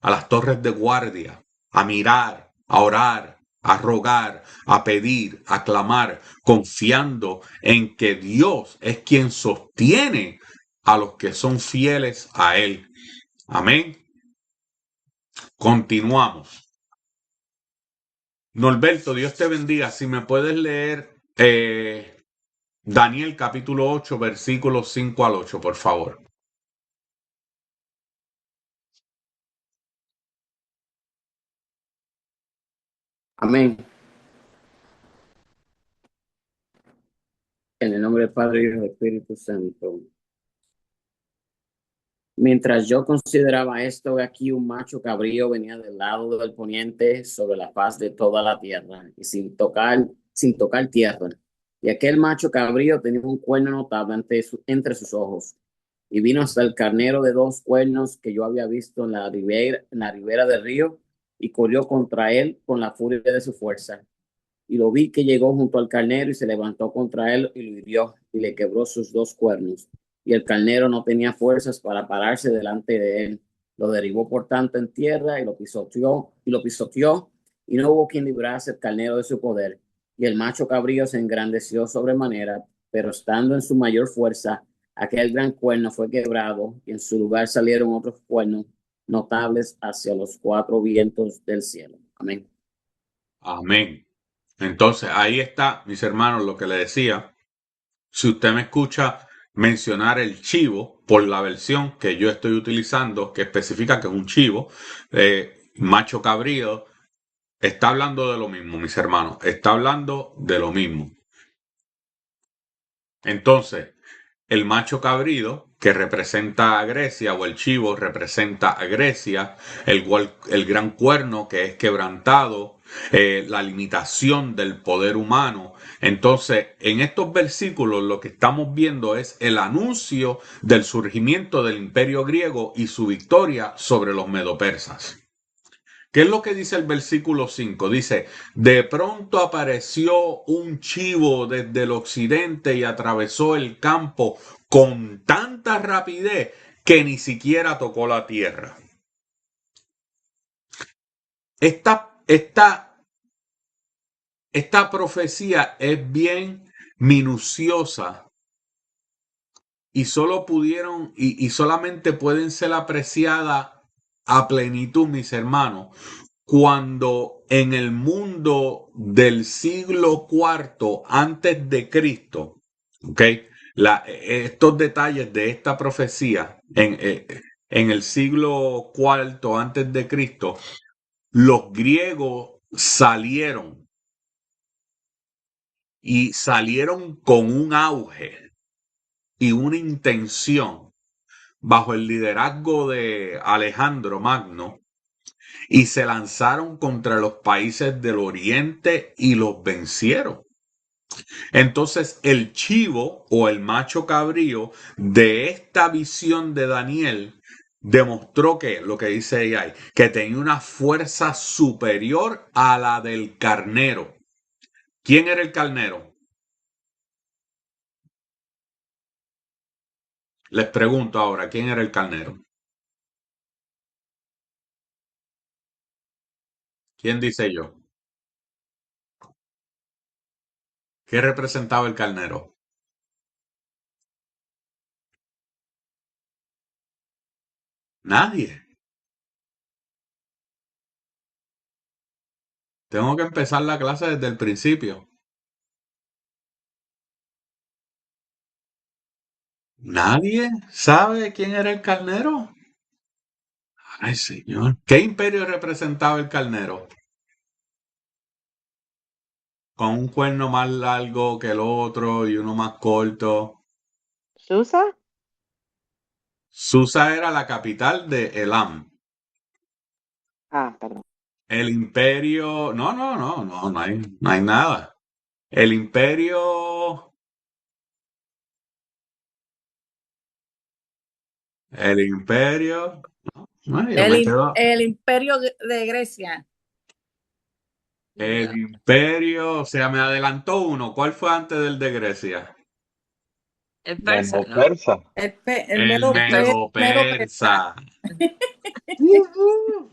de guardia, a mirar, a orar, a rogar, a pedir, a clamar, confiando en que Dios es quien sostiene a los que son fieles a Él. Amén. Continuamos. Norberto, Dios te bendiga. Si me puedes leer Daniel capítulo 8, versículos 5 al 8, por favor. Amén. En el nombre del Padre, Hijo y del Espíritu Santo. Mientras yo consideraba esto, aquí un macho cabrío venía del lado del poniente sobre la faz de toda la tierra y sin tocar tierra. Y aquel macho cabrío tenía un cuerno notable entre sus ojos. Y vino hasta el carnero de 2 cuernos que yo había visto en la ribera del río y corrió contra él con la furia de su fuerza. Y lo vi que llegó junto al carnero y se levantó contra él y lo hirió y le quebró sus 2 cuernos. Y el carnero no tenía fuerzas para pararse delante de él. Lo derribó por tanto en tierra y lo pisoteó y no hubo quien librase el carnero de su poder. Y el macho cabrío se engrandeció sobremanera, pero estando en su mayor fuerza, aquel gran cuerno fue quebrado y en su lugar salieron otros cuernos notables hacia los 4 vientos del cielo. Amén. Amén. Entonces, ahí está, mis hermanos, lo que le decía. Si usted me escucha mencionar el chivo por la versión que yo estoy utilizando, que especifica que es un chivo, macho cabrío, está hablando de lo mismo, mis hermanos. Está hablando de lo mismo. Entonces, el macho cabrío, que representa a Grecia, o el chivo representa a Grecia, el gran cuerno que es quebrantado, la limitación del poder humano. Entonces, en estos versículos lo que estamos viendo es el anuncio del surgimiento del imperio griego y su victoria sobre los medopersas. ¿Qué es lo que dice el versículo 5? Dice, de pronto apareció un chivo desde el occidente y atravesó el campo con tanta rapidez que ni siquiera tocó la tierra. Esta profecía es bien minuciosa y solamente pueden ser apreciadas a plenitud, mis hermanos, cuando en el mundo del siglo IV antes de Cristo, ¿okay? Estos detalles de esta profecía en el siglo IV antes de Cristo, los griegos salieron con un auge y una intención bajo el liderazgo de Alejandro Magno y se lanzaron contra los países del oriente y los vencieron. Entonces el chivo o el macho cabrío de esta visión de Daniel demostró que, lo que dice ahí, que tenía una fuerza superior a la del carnero. ¿Quién era el carnero? Les pregunto ahora, ¿quién era el carnero? ¿Quién dice yo? ¿Qué representaba el carnero? Nadie. Tengo que empezar la clase desde el principio. ¿Nadie sabe quién era el carnero? Ay, señor. ¿Qué imperio representaba el carnero? Con un cuerno más largo que el otro y uno más corto. ¿Susa? Susa era la capital de Elam. Ah, perdón. El imperio... No hay nada. El imperio... El imperio... No, yo me quedo... El imperio de Grecia. El imperio, o sea, me adelantó uno. ¿Cuál fue antes del de Grecia? El persa, Medo ¿no? persa. El El Medo, El persa. Medo Persa. Medo-Persa. Ujú.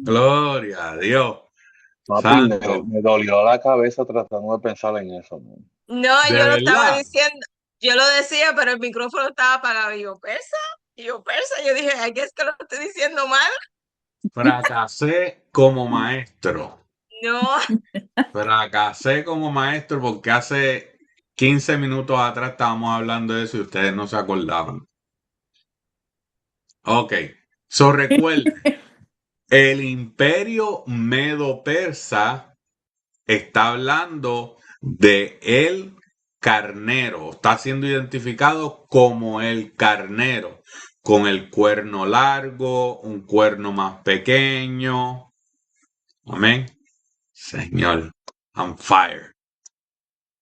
Gloria a Dios. Papi, Santo. me dolió la cabeza tratando de pensar en eso, man. No, ¿De yo lo estaba verdad? diciendo, yo lo decía, pero el micrófono estaba apagado. Y yo, persa, yo dije, ay, es que lo estoy diciendo mal. Fracasé como maestro. No, Fracasé como maestro porque hace 15 minutos atrás estábamos hablando de eso y ustedes no se acordaban. Ok. So recuerden, el imperio medo-persa está hablando de el carnero. Está siendo identificado como el carnero, con el cuerno largo, un cuerno más pequeño. Amén. Señor, I'm fire.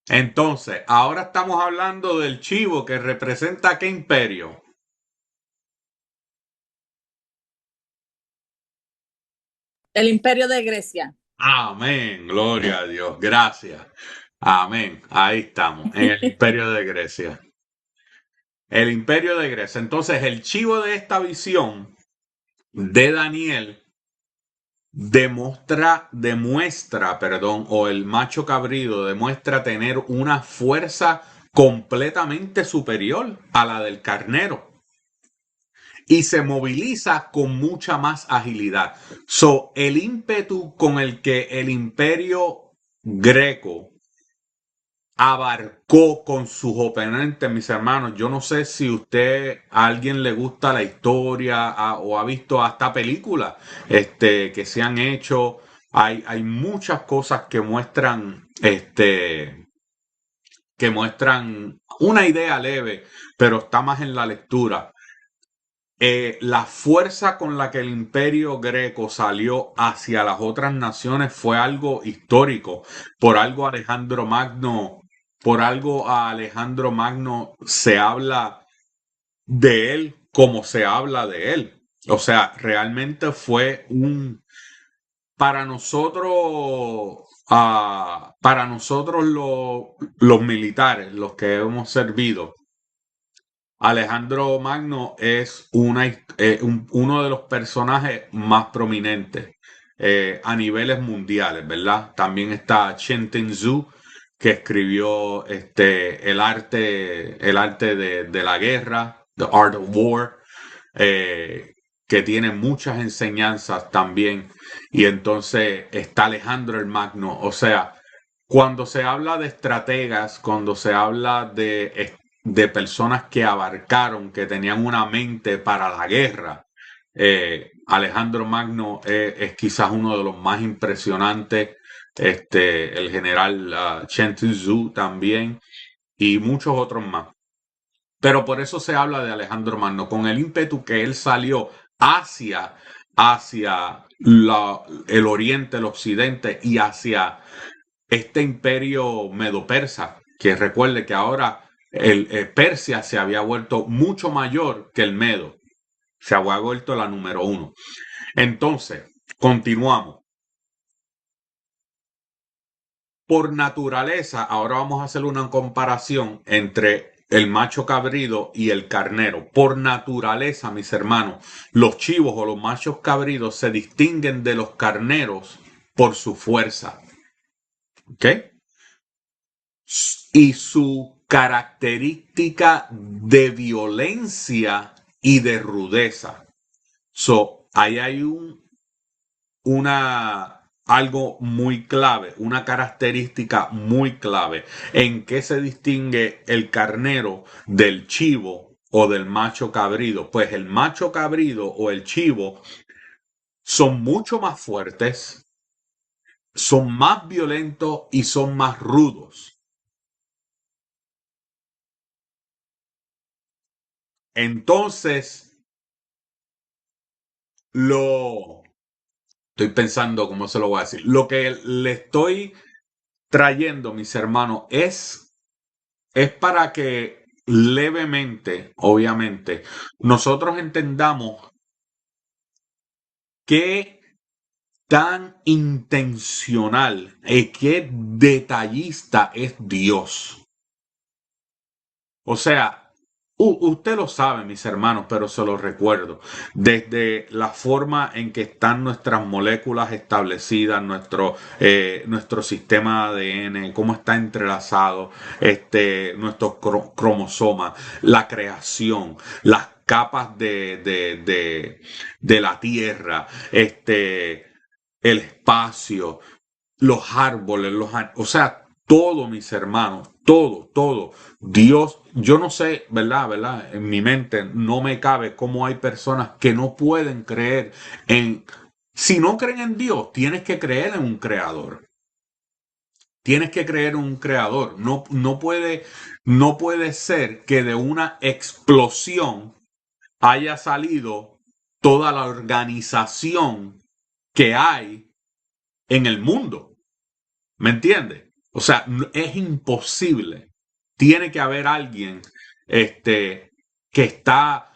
Entonces, ahora estamos hablando del chivo que representa qué imperio. El Imperio de Grecia. Amén, gloria a Dios, gracias. Amén, ahí estamos, en el imperio de Grecia. El imperio de Grecia. Entonces, el chivo de esta visión de Daniel o el macho cabrío demuestra tener una fuerza completamente superior a la del carnero y se moviliza con mucha más agilidad. So, el ímpetu con el que el imperio greco abarcó con sus oponentes, mis hermanos. Yo no sé si a alguien le gusta la historia o ha visto hasta películas que se han hecho. Hay muchas cosas que muestran una idea leve, pero está más en la lectura. La fuerza con la que el imperio greco salió hacia las otras naciones fue algo histórico. Por algo a Alejandro Magno se habla de él como se habla de él. O sea, realmente fue para nosotros, los militares, los que hemos servido. Alejandro Magno es uno de los personajes más prominentes a niveles mundiales, ¿verdad? También está Chen Tzu, que escribió el arte de la guerra, The Art of War, que tiene muchas enseñanzas también. Y entonces está Alejandro el Magno. O sea, cuando se habla de estrategas, cuando se habla de personas que abarcaron, que tenían una mente para la guerra, Alejandro Magno es quizás uno de los más impresionantes, el general Chen Tzu también, y muchos otros más. Pero por eso se habla de Alejandro Magno, con el ímpetu que él salió hacia el oriente, el occidente y hacia este imperio medo-persa, que recuerde que ahora Persia se había vuelto mucho mayor que el Medo, se había vuelto la número uno. Entonces, continuamos. Por naturaleza, ahora vamos a hacer una comparación entre el macho cabrido y el carnero. Por naturaleza, mis hermanos, los chivos o los machos cabridos se distinguen de los carneros por su fuerza. ¿Ok? Y su característica de violencia y de rudeza. So, ahí hay algo muy clave, una característica muy clave. ¿En qué se distingue el carnero del chivo o del macho cabrido? Pues el macho cabrido o el chivo son mucho más fuertes, son más violentos y son más rudos. Entonces, estoy pensando cómo se lo voy a decir. Lo que le estoy trayendo, mis hermanos, es para que levemente, obviamente, nosotros entendamos qué tan intencional y qué detallista es Dios. O sea, usted lo sabe, mis hermanos, pero se lo recuerdo. Desde la forma en que están nuestras moléculas establecidas, nuestro sistema ADN, cómo está entrelazado, nuestros cromosomas, la creación, las capas de la Tierra, el espacio, los árboles, o sea, todo, mis hermanos, todo. Dios, yo no sé, ¿verdad? En mi mente no me cabe cómo hay personas que no pueden creer en... Si no creen en Dios, tienes que creer en un creador. Tienes que creer en un creador. No puede ser que de una explosión haya salido toda la organización que hay en el mundo. ¿Me entiendes? O sea, es imposible. Tiene que haber alguien que está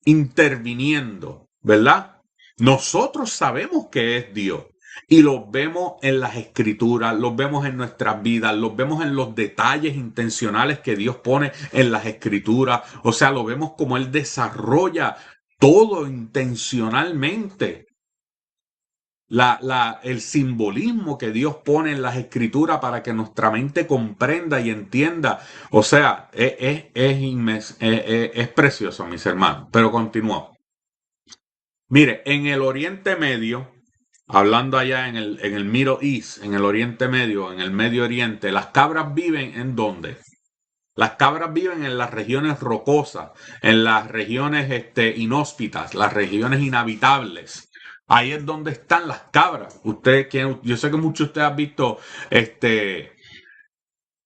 interviniendo, ¿verdad? Nosotros sabemos que es Dios y lo vemos en las escrituras, los vemos en nuestras vidas, los vemos en los detalles intencionales que Dios pone en las escrituras. O sea, lo vemos como Él desarrolla todo intencionalmente. El simbolismo que Dios pone en las escrituras para que nuestra mente comprenda y entienda. O sea, es precioso, mis hermanos. Pero continuamos. Mire, en el Oriente Medio, hablando allá en el Middle East, en el Oriente Medio, en el Medio Oriente, las cabras viven ¿en dónde? Las cabras viven en las regiones rocosas, en las regiones inhóspitas, las regiones inhabitables. Ahí es donde están las cabras. Yo sé que muchos de ustedes han visto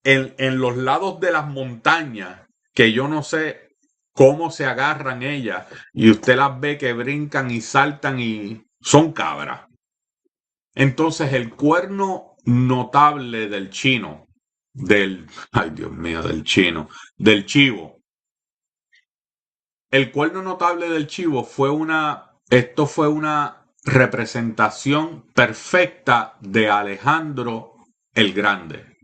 en los lados de las montañas, que yo no sé cómo se agarran ellas, y usted las ve que brincan y saltan y son cabras. Entonces el cuerno notable del chino, ay Dios mío, del chivo. El cuerno notable del chivo esto fue una representación perfecta de Alejandro el Grande.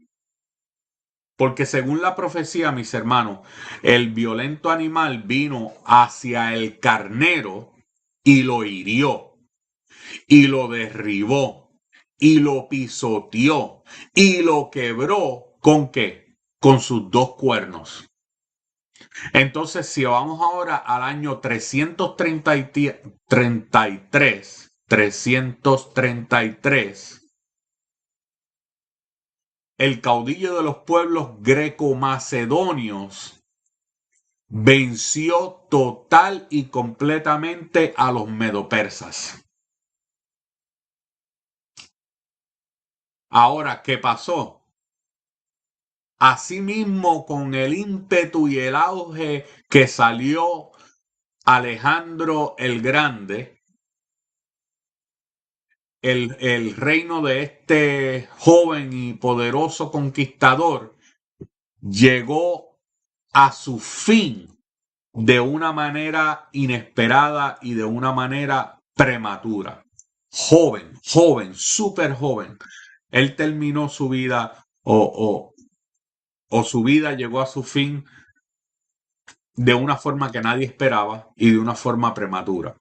Porque según la profecía, mis hermanos, el violento animal vino hacia el carnero y lo hirió, y lo derribó, y lo pisoteó, y lo quebró. ¿Con qué? Con sus dos cuernos. Entonces, si vamos ahora al año 333, el caudillo de los pueblos greco-macedonios venció total y completamente a los medopersas. Ahora, ¿qué pasó? Asimismo, con el ímpetu y el auge que salió Alejandro el Grande, el reino de este joven y poderoso conquistador llegó a su fin de una manera inesperada y de una manera prematura. Joven, súper joven. Él terminó su vida o su vida llegó a su fin de una forma que nadie esperaba y de una forma prematura.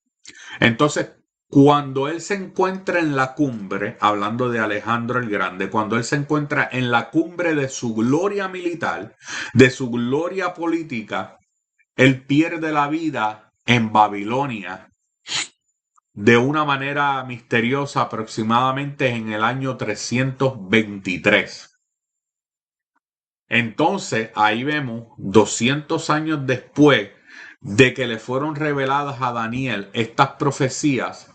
Entonces, cuando él se encuentra en la cumbre, hablando de Alejandro el Grande, cuando él se encuentra en la cumbre de su gloria militar, de su gloria política, él pierde la vida en Babilonia de una manera misteriosa aproximadamente en el año 323. Entonces, ahí vemos 200 años después de que le fueron reveladas a Daniel estas profecías,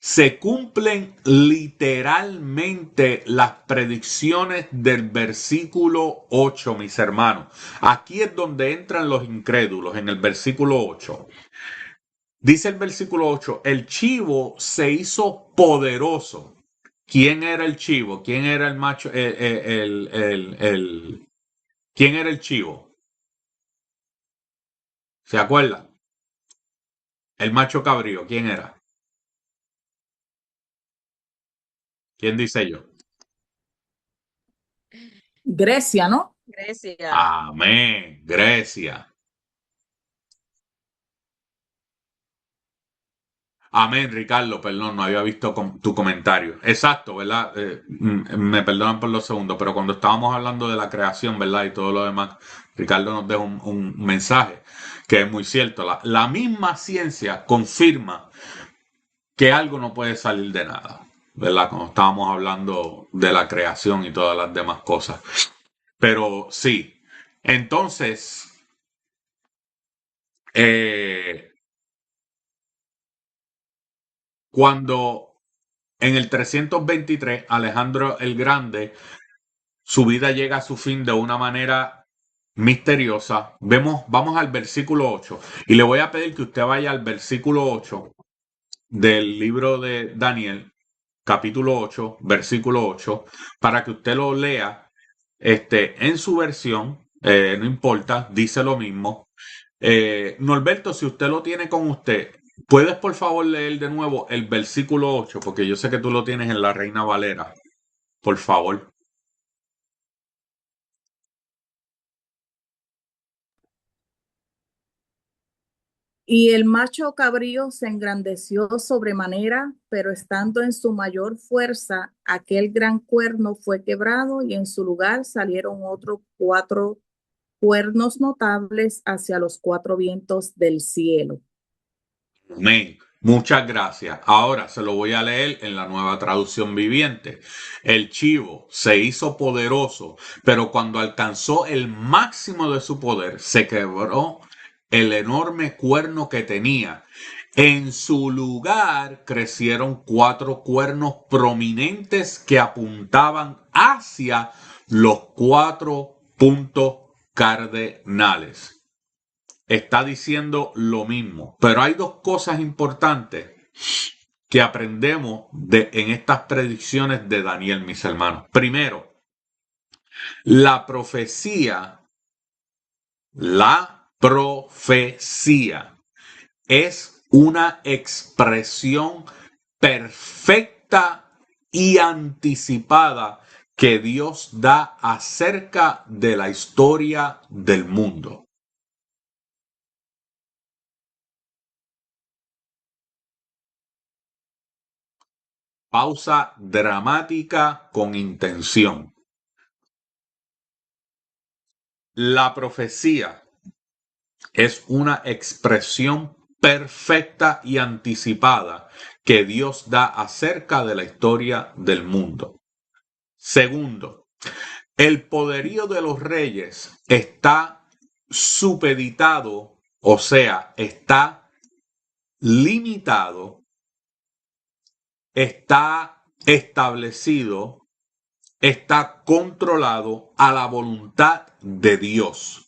se cumplen literalmente las predicciones del versículo 8, mis hermanos. Aquí es donde entran los incrédulos, en el versículo 8. Dice el versículo 8, el chivo se hizo poderoso. ¿Quién era el chivo? ¿Quién era el macho? ¿Quién era el chivo? ¿Se acuerdan? El macho cabrío, ¿quién era? ¿Quién dice yo? Grecia, ¿no? Grecia. Amén. Grecia. Amén, Ricardo, perdón, no había visto tu comentario. Exacto, ¿verdad? Me perdonan por los segundos, pero cuando estábamos hablando de la creación, ¿verdad? Y todo lo demás, Ricardo nos deja un mensaje que es muy cierto. La misma ciencia confirma que algo no puede salir de nada, ¿verdad? Cuando estábamos hablando de la creación y todas las demás cosas. Pero sí, entonces, eh, cuando en el 323 Alejandro el Grande, su vida llega a su fin de una manera misteriosa. Vamos al versículo 8 y le voy a pedir que usted vaya al versículo 8 del libro de Daniel, capítulo 8, versículo 8, para que usted lo lea en su versión, no importa, dice lo mismo. Norberto, si usted lo tiene con usted, ¿puedes por favor leer de nuevo el versículo 8? Porque yo sé que tú lo tienes en la Reina Valera. Por favor. Y el macho cabrío se engrandeció sobremanera, pero estando en su mayor fuerza, aquel gran cuerno fue quebrado y en su lugar salieron otros 4 cuernos notables hacia los 4 vientos del cielo. Amén. Muchas gracias. Ahora se lo voy a leer en la nueva traducción viviente. El chivo se hizo poderoso, pero cuando alcanzó el máximo de su poder, se quebró el enorme cuerno que tenía. En su lugar crecieron 4 cuernos prominentes que apuntaban hacia los 4 puntos cardenales. Está diciendo lo mismo. Pero hay dos cosas importantes que aprendemos en estas predicciones de Daniel, mis hermanos. Primero, la profecía, la profecía es una expresión perfecta y anticipada que Dios da acerca de la historia del mundo. Pausa dramática con intención. La profecía es una expresión perfecta y anticipada que Dios da acerca de la historia del mundo. Segundo, el poderío de los reyes está supeditado, o sea, está limitado, está establecido, está controlado a la voluntad de Dios,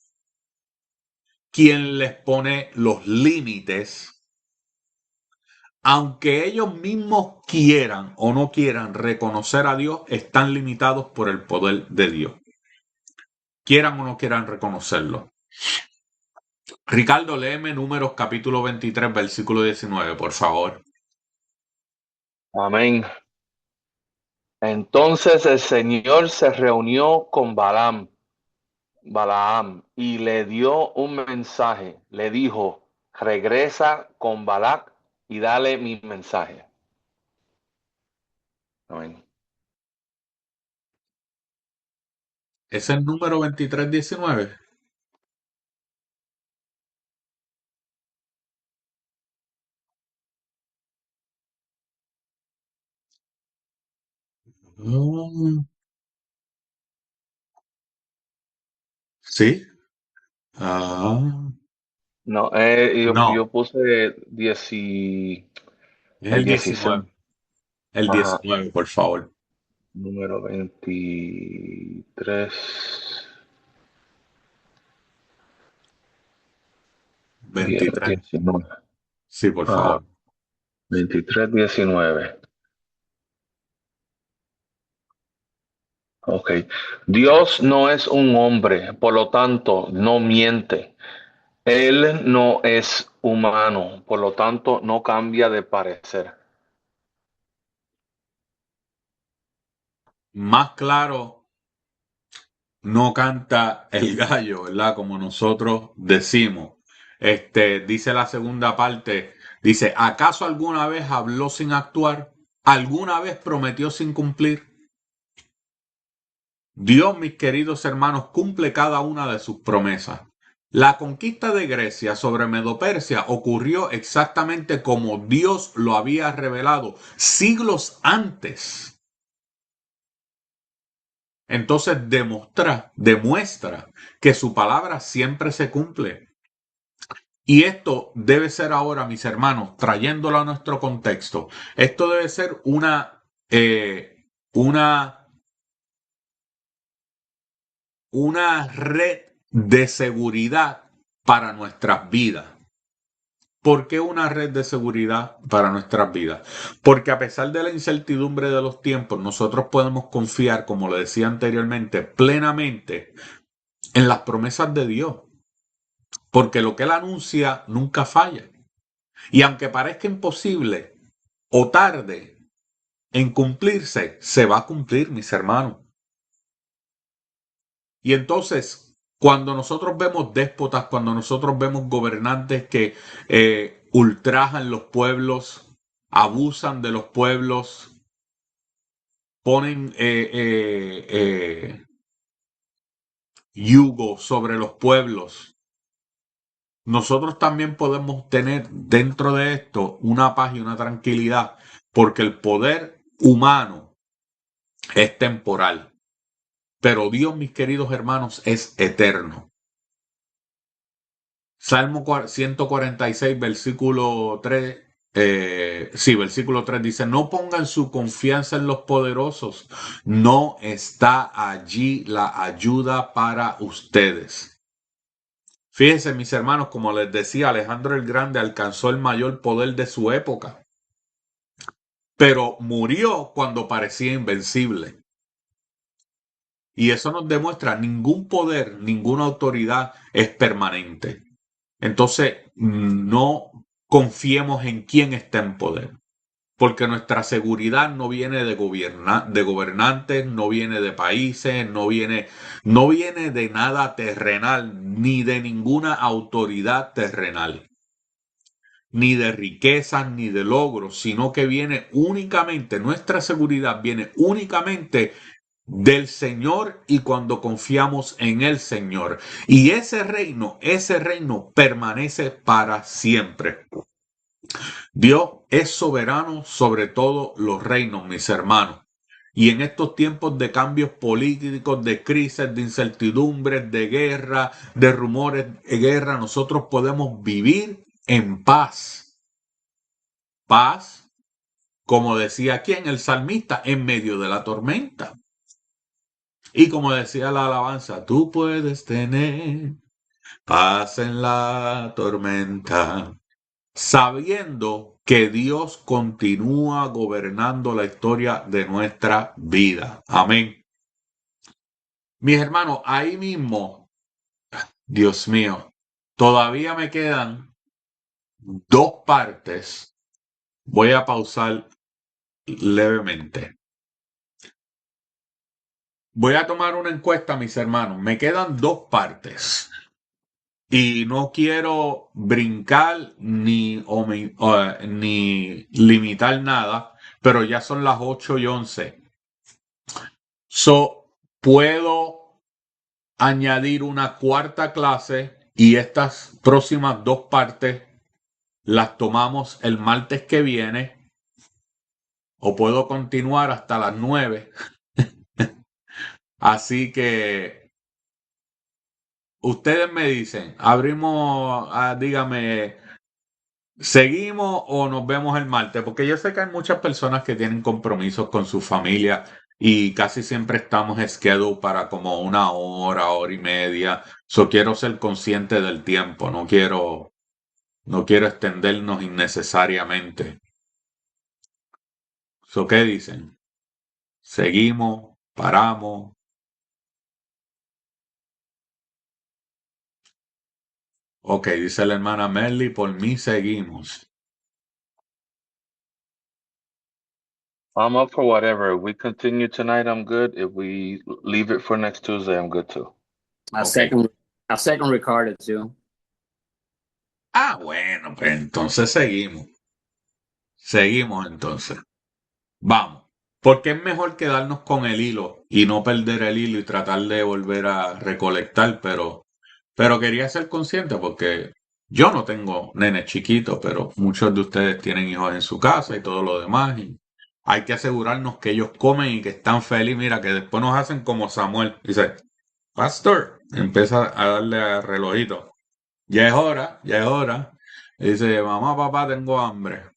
quien les pone los límites, aunque ellos mismos quieran o no quieran reconocer a Dios, están limitados por el poder de Dios, quieran o no quieran reconocerlo. Ricardo, léeme Números capítulo 23, versículo 19, por favor. Amén. Entonces el Señor se reunió con Balaam y le dio un mensaje. Le dijo: regresa con Balac y dale mi mensaje. Amén. ¿Es el número 23, 19? ¿Sí? No, No, yo puse es el el 16. 19. El Ajá. 19, por favor. Número 23. 23. 19. Sí, por Ajá. favor. 23, 19. Ok. Dios no es un hombre, por lo tanto, no miente. Él no es humano, por lo tanto, no cambia de parecer. más claro no canta el gallo, ¿verdad? Como nosotros decimos. Dice la segunda parte, dice, ¿acaso alguna vez habló sin actuar? ¿Alguna vez prometió sin cumplir? Dios, mis queridos hermanos, cumple cada una de sus promesas. La conquista de Grecia sobre Medopersia ocurrió exactamente como Dios lo había revelado siglos antes. Entonces demuestra que su palabra siempre se cumple. Y esto debe ser ahora, mis hermanos, trayéndolo a nuestro contexto, esto debe ser una red de seguridad para nuestras vidas. ¿Por qué una red de seguridad para nuestras vidas? Porque a pesar de la incertidumbre de los tiempos, nosotros podemos confiar, como lo decía anteriormente, plenamente en las promesas de Dios. Porque lo que Él anuncia nunca falla. Y aunque parezca imposible o tarde en cumplirse, se va a cumplir, mis hermanos. Y entonces, cuando nosotros vemos déspotas, cuando nosotros vemos gobernantes que ultrajan los pueblos, abusan de los pueblos, ponen yugo sobre los pueblos, nosotros también podemos tener dentro de esto una paz y una tranquilidad, porque el poder humano es temporal, pero Dios, mis queridos hermanos, es eterno. Salmo 146, versículo 3, versículo 3 dice, no pongan su confianza en los poderosos, no está allí la ayuda para ustedes. Fíjense, mis hermanos, como les decía, Alejandro el Grande alcanzó el mayor poder de su época, pero murió cuando parecía invencible. Y eso nos demuestra ningún poder, ninguna autoridad es permanente. Entonces, no confiemos en quién está en poder, porque nuestra seguridad no viene de gobernantes, no viene de países, no viene de nada terrenal, ni de ninguna autoridad terrenal, ni de riquezas, ni de logros, sino que viene únicamente, nuestra seguridad viene únicamente del Señor y cuando confiamos en el Señor. Y ese reino permanece para siempre. Dios es soberano sobre todos los reinos, mis hermanos. Y en estos tiempos de cambios políticos, de crisis, de incertidumbres, de guerra, de rumores de guerra, nosotros podemos vivir en paz. Paz, como decía aquí en el salmista, en medio de la tormenta. Y como decía la alabanza, tú puedes tener paz en la tormenta, sabiendo que Dios continúa gobernando la historia de nuestra vida. Amén. Mis hermanos, ahí mismo, Dios mío, todavía me quedan dos partes. Voy a pausar levemente. Voy a tomar una encuesta, mis hermanos. Me quedan dos partes. Y no quiero brincar ni limitar nada, pero ya son las 8:11. Puedo añadir una cuarta clase y estas próximas dos partes las tomamos el martes que viene, o puedo continuar hasta las 9. Así que ustedes me dicen, abrimos, dígame, ¿seguimos o nos vemos el martes? Porque yo sé que hay muchas personas que tienen compromisos con su familia y casi siempre estamos scheduled para como una hora, hora y media. Quiero ser consciente del tiempo, no quiero extendernos innecesariamente. ¿Qué dicen? ¿Seguimos? ¿Paramos? Ok, dice la hermana Merly, por mí seguimos. I'm up for whatever. If we continue tonight, I'm good. If we leave it for next Tuesday, I'm good too. I Ok. second Ricardo too. Ah, bueno, pues entonces seguimos. Seguimos entonces. Vamos. Porque es mejor quedarnos con el hilo y no perder el hilo y tratar de volver a recolectar, pero quería ser consciente porque yo no tengo nenes chiquitos, pero muchos de ustedes tienen hijos en su casa y todo lo demás. Y hay que asegurarnos que ellos comen y que están felices. Mira, que después nos hacen como Samuel. Dice, Pastor, empieza a darle al relojito. Ya es hora, ya es hora. Y dice, mamá, papá, tengo hambre.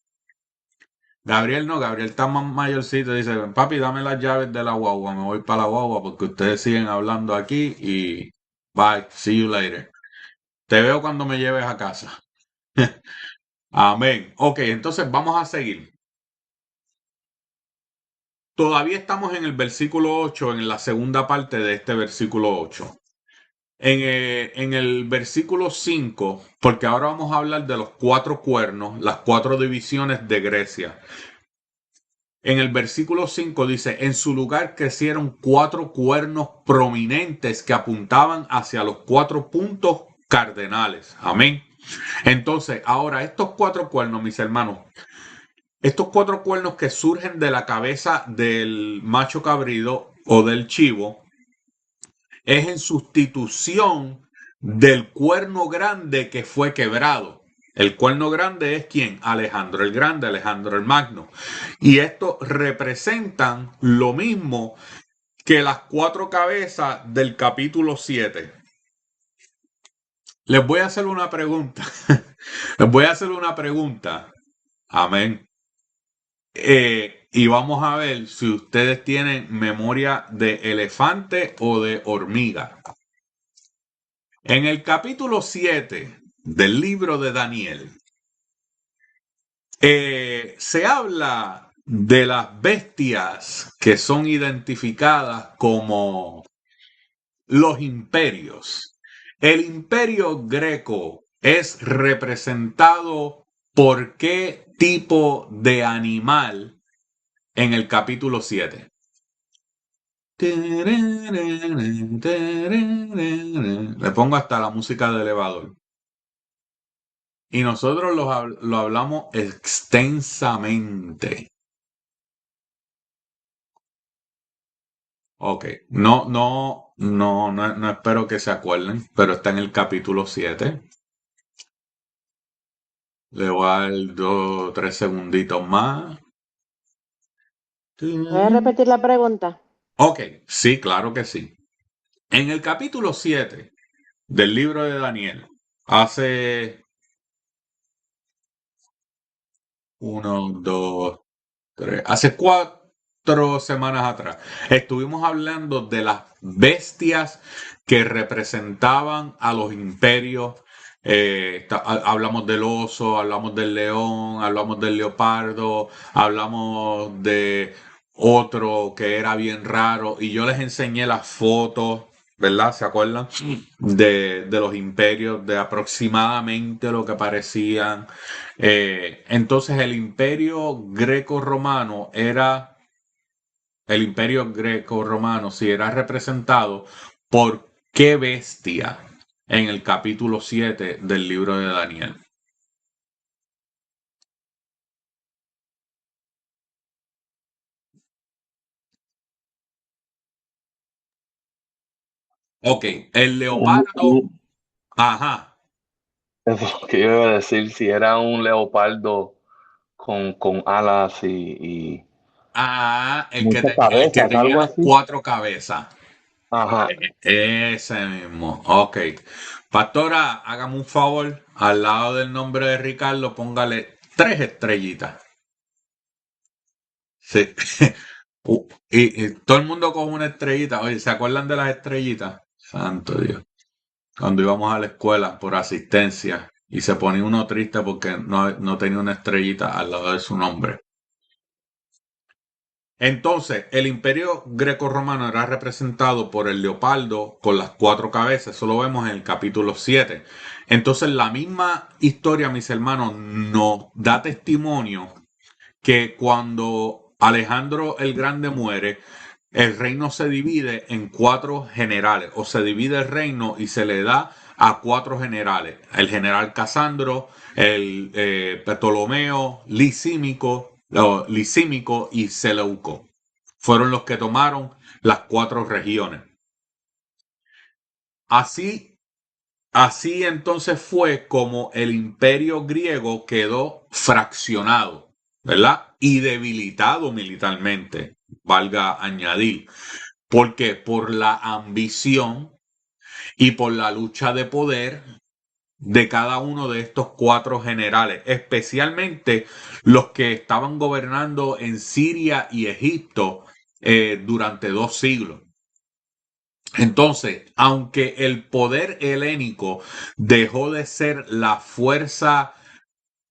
Gabriel no, Gabriel está más mayorcito. Dice, papi, dame las llaves de la guagua. Me voy para la guagua porque ustedes siguen hablando aquí y bye, see you later. Te veo cuando me lleves a casa. Amén. Ok, entonces vamos a seguir. Todavía estamos en el versículo 8, en la segunda parte de este versículo 8. En el versículo 5, porque ahora vamos a hablar de los 4 cuernos, las 4 divisiones de Grecia. En el versículo 5 dice, en su lugar crecieron 4 cuernos prominentes que apuntaban hacia los 4 puntos cardenales. Amén. Entonces, ahora estos 4 cuernos, mis hermanos, estos 4 cuernos que surgen de la cabeza del macho cabrío o del chivo, es en sustitución del cuerno grande que fue quebrado. El cuerno grande es ¿quién? Alejandro el Grande, Alejandro el Magno. Y estos representan lo mismo que las 4 cabezas del capítulo 7. Les voy a hacer una pregunta. Les voy a hacer una pregunta. Amén. Y vamos a ver si ustedes tienen memoria de elefante o de hormiga. En el capítulo 7 del libro de Daniel, se habla de las bestias que son identificadas como los imperios. El imperio greco es representado por qué tipo de animal en el capítulo 7. Le pongo hasta la música de elevador. Y nosotros lo hablamos extensamente. Ok, no espero que se acuerden, pero está en el capítulo 7. Le voy a dar 2 o 3 segunditos más. ¿Voy a repetir la pregunta? Ok, sí, claro que sí. En el capítulo 7 del libro de Daniel, hace 4 semanas atrás, estuvimos hablando de las bestias que representaban a los imperios. Hablamos del oso, hablamos del león, hablamos del leopardo, hablamos de otro que era bien raro y yo les enseñé las fotos, ¿verdad? ¿Se acuerdan? De los imperios, de aproximadamente lo que parecían. Entonces el imperio greco-romano sí era representado por qué bestia en el capítulo 7 del libro de Daniel. Ok, el leopardo, ajá, Eso es lo que yo iba a decir, si era un leopardo con alas y el que, muchas el que cabezas, tenía algo las así. 4 cabezas. Ajá. Ese mismo, ok. Pastora, hágame un favor, al lado del nombre de Ricardo, póngale 3 estrellitas. Sí. Y todo el mundo con una estrellita. Oye, ¿se acuerdan de las estrellitas? Santo Dios. Cuando íbamos a la escuela por asistencia y se ponía uno triste porque no tenía una estrellita al lado de su nombre. Entonces, el imperio greco-romano era representado por el leopardo con las 4 cabezas. Eso lo vemos en el capítulo 7. Entonces, la misma historia, mis hermanos, nos da testimonio que cuando Alejandro el Grande muere, el reino se divide en 4 generales, o se divide el reino y se le da a 4 generales: el general Casandro, el Ptolomeo, Lisímico y Seleuco. Fueron los que tomaron las 4 regiones. Así entonces fue como el imperio griego quedó fraccionado, ¿verdad? Y debilitado militarmente, valga añadir. Porque por la ambición y por la lucha de poder de cada uno de estos 4 generales, especialmente los que estaban gobernando en Siria y Egipto durante 2 siglos. Entonces, aunque el poder helénico dejó de ser la fuerza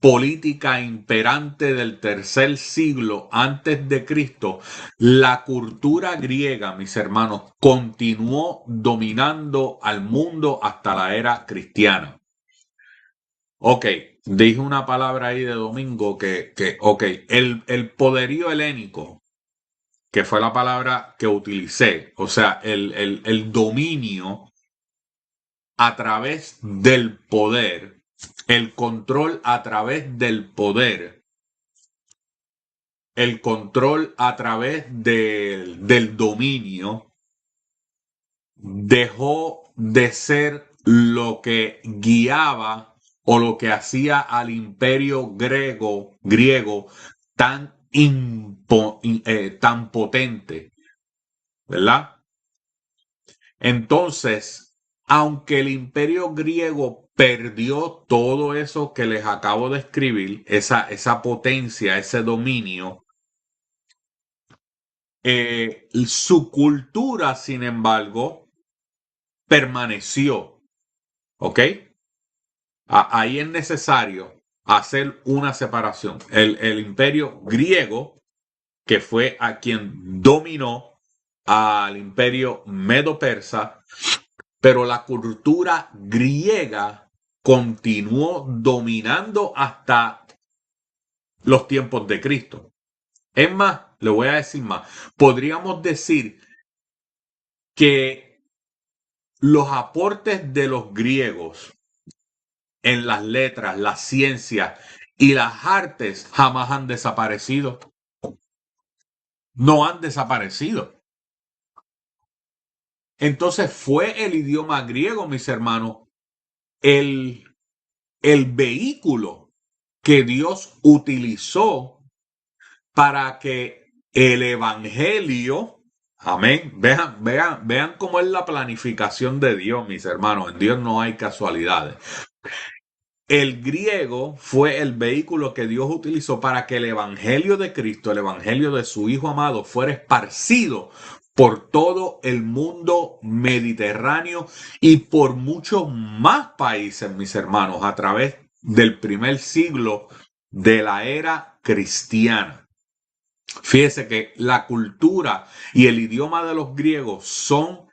política imperante del 3er siglo antes de Cristo, la cultura griega, mis hermanos, continuó dominando al mundo hasta la era cristiana. Ok, dije una palabra ahí de domingo el poderío helénico, que fue la palabra que utilicé, o sea, el dominio a través del poder, el control a través del poder, el control a través del dominio, dejó de ser lo que guiaba o lo que hacía al imperio griego tan tan potente, ¿verdad? Entonces, aunque el imperio griego perdió todo eso que les acabo de escribir, esa potencia, ese dominio, su cultura, sin embargo, permaneció. ¿Ok? Ahí es necesario hacer una separación. El imperio griego, que fue a quien dominó al imperio medo-persa, pero la cultura griega continuó dominando hasta los tiempos de Cristo. Es más, le voy a decir más. Podríamos decir que los aportes de los griegos en las letras, las ciencias y las artes jamás han desaparecido. No han desaparecido. Entonces fue el idioma griego, mis hermanos, el vehículo que Dios utilizó para que el evangelio, amén, vean cómo es la planificación de Dios, mis hermanos. En Dios no hay casualidades. El griego fue el vehículo que Dios utilizó para que el evangelio de Cristo, el evangelio de su Hijo amado, fuera esparcido por todo el mundo mediterráneo y por muchos más países, mis hermanos, a través del 1er siglo de la era cristiana. Fíjese que la cultura y el idioma de los griegos son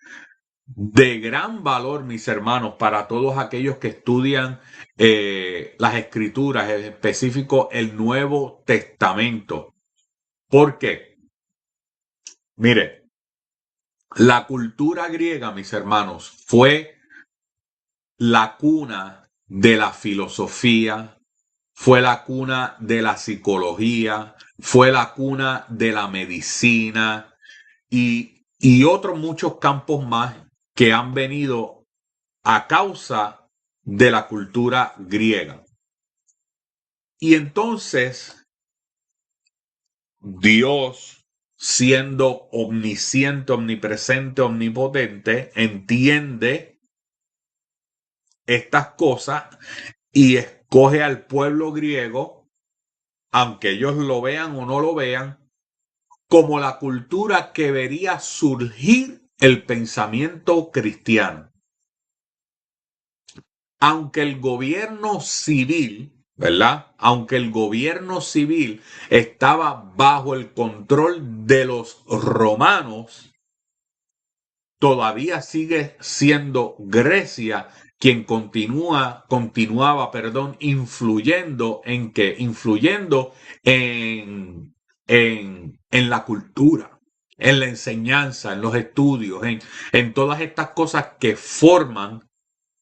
de gran valor, mis hermanos, para todos aquellos que estudian las escrituras, en específico el Nuevo Testamento. ¿Por qué? Mire, la cultura griega, mis hermanos, fue la cuna de la filosofía, fue la cuna de la psicología, fue la cuna de la medicina y otros muchos campos más que han venido a causa de la cultura griega. Y entonces, Dios, siendo omnisciente, omnipresente, omnipotente, entiende estas cosas y escoge al pueblo griego, aunque ellos lo vean o no lo vean, como la cultura que vería surgir el pensamiento cristiano. Aunque el gobierno civil, ¿verdad? Aunque el gobierno civil estaba bajo el control de los romanos, todavía sigue siendo Grecia quien continuaba, influyendo en en la cultura, en la enseñanza, en los estudios, en todas estas cosas que forman,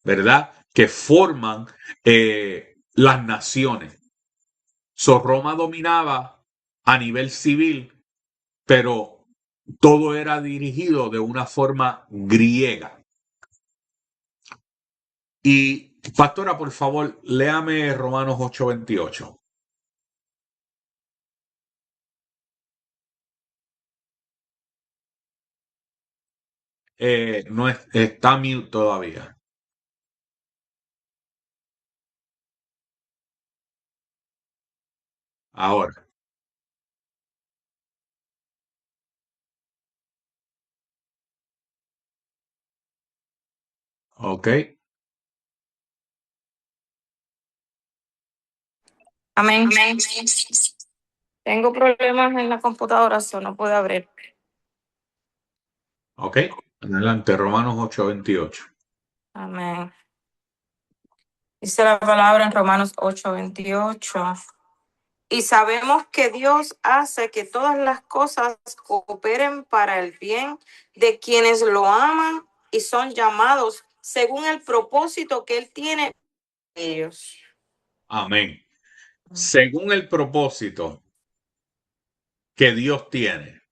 ¿verdad? Que forman las naciones. Roma dominaba a nivel civil, pero todo era dirigido de una forma griega. Y, pastora, por favor, léame Romanos 8:28. No está mute todavía. Ahora, ok. Amén. Tengo problemas en la computadora, eso no puedo abrir. Ok, adelante, Romanos 8:28. Amén. Dice la palabra en Romanos 8:28. Y sabemos que Dios hace que todas las cosas cooperen para el bien de quienes lo aman y son llamados según el propósito que Él tiene para ellos. Amén. Según el propósito que Dios tiene,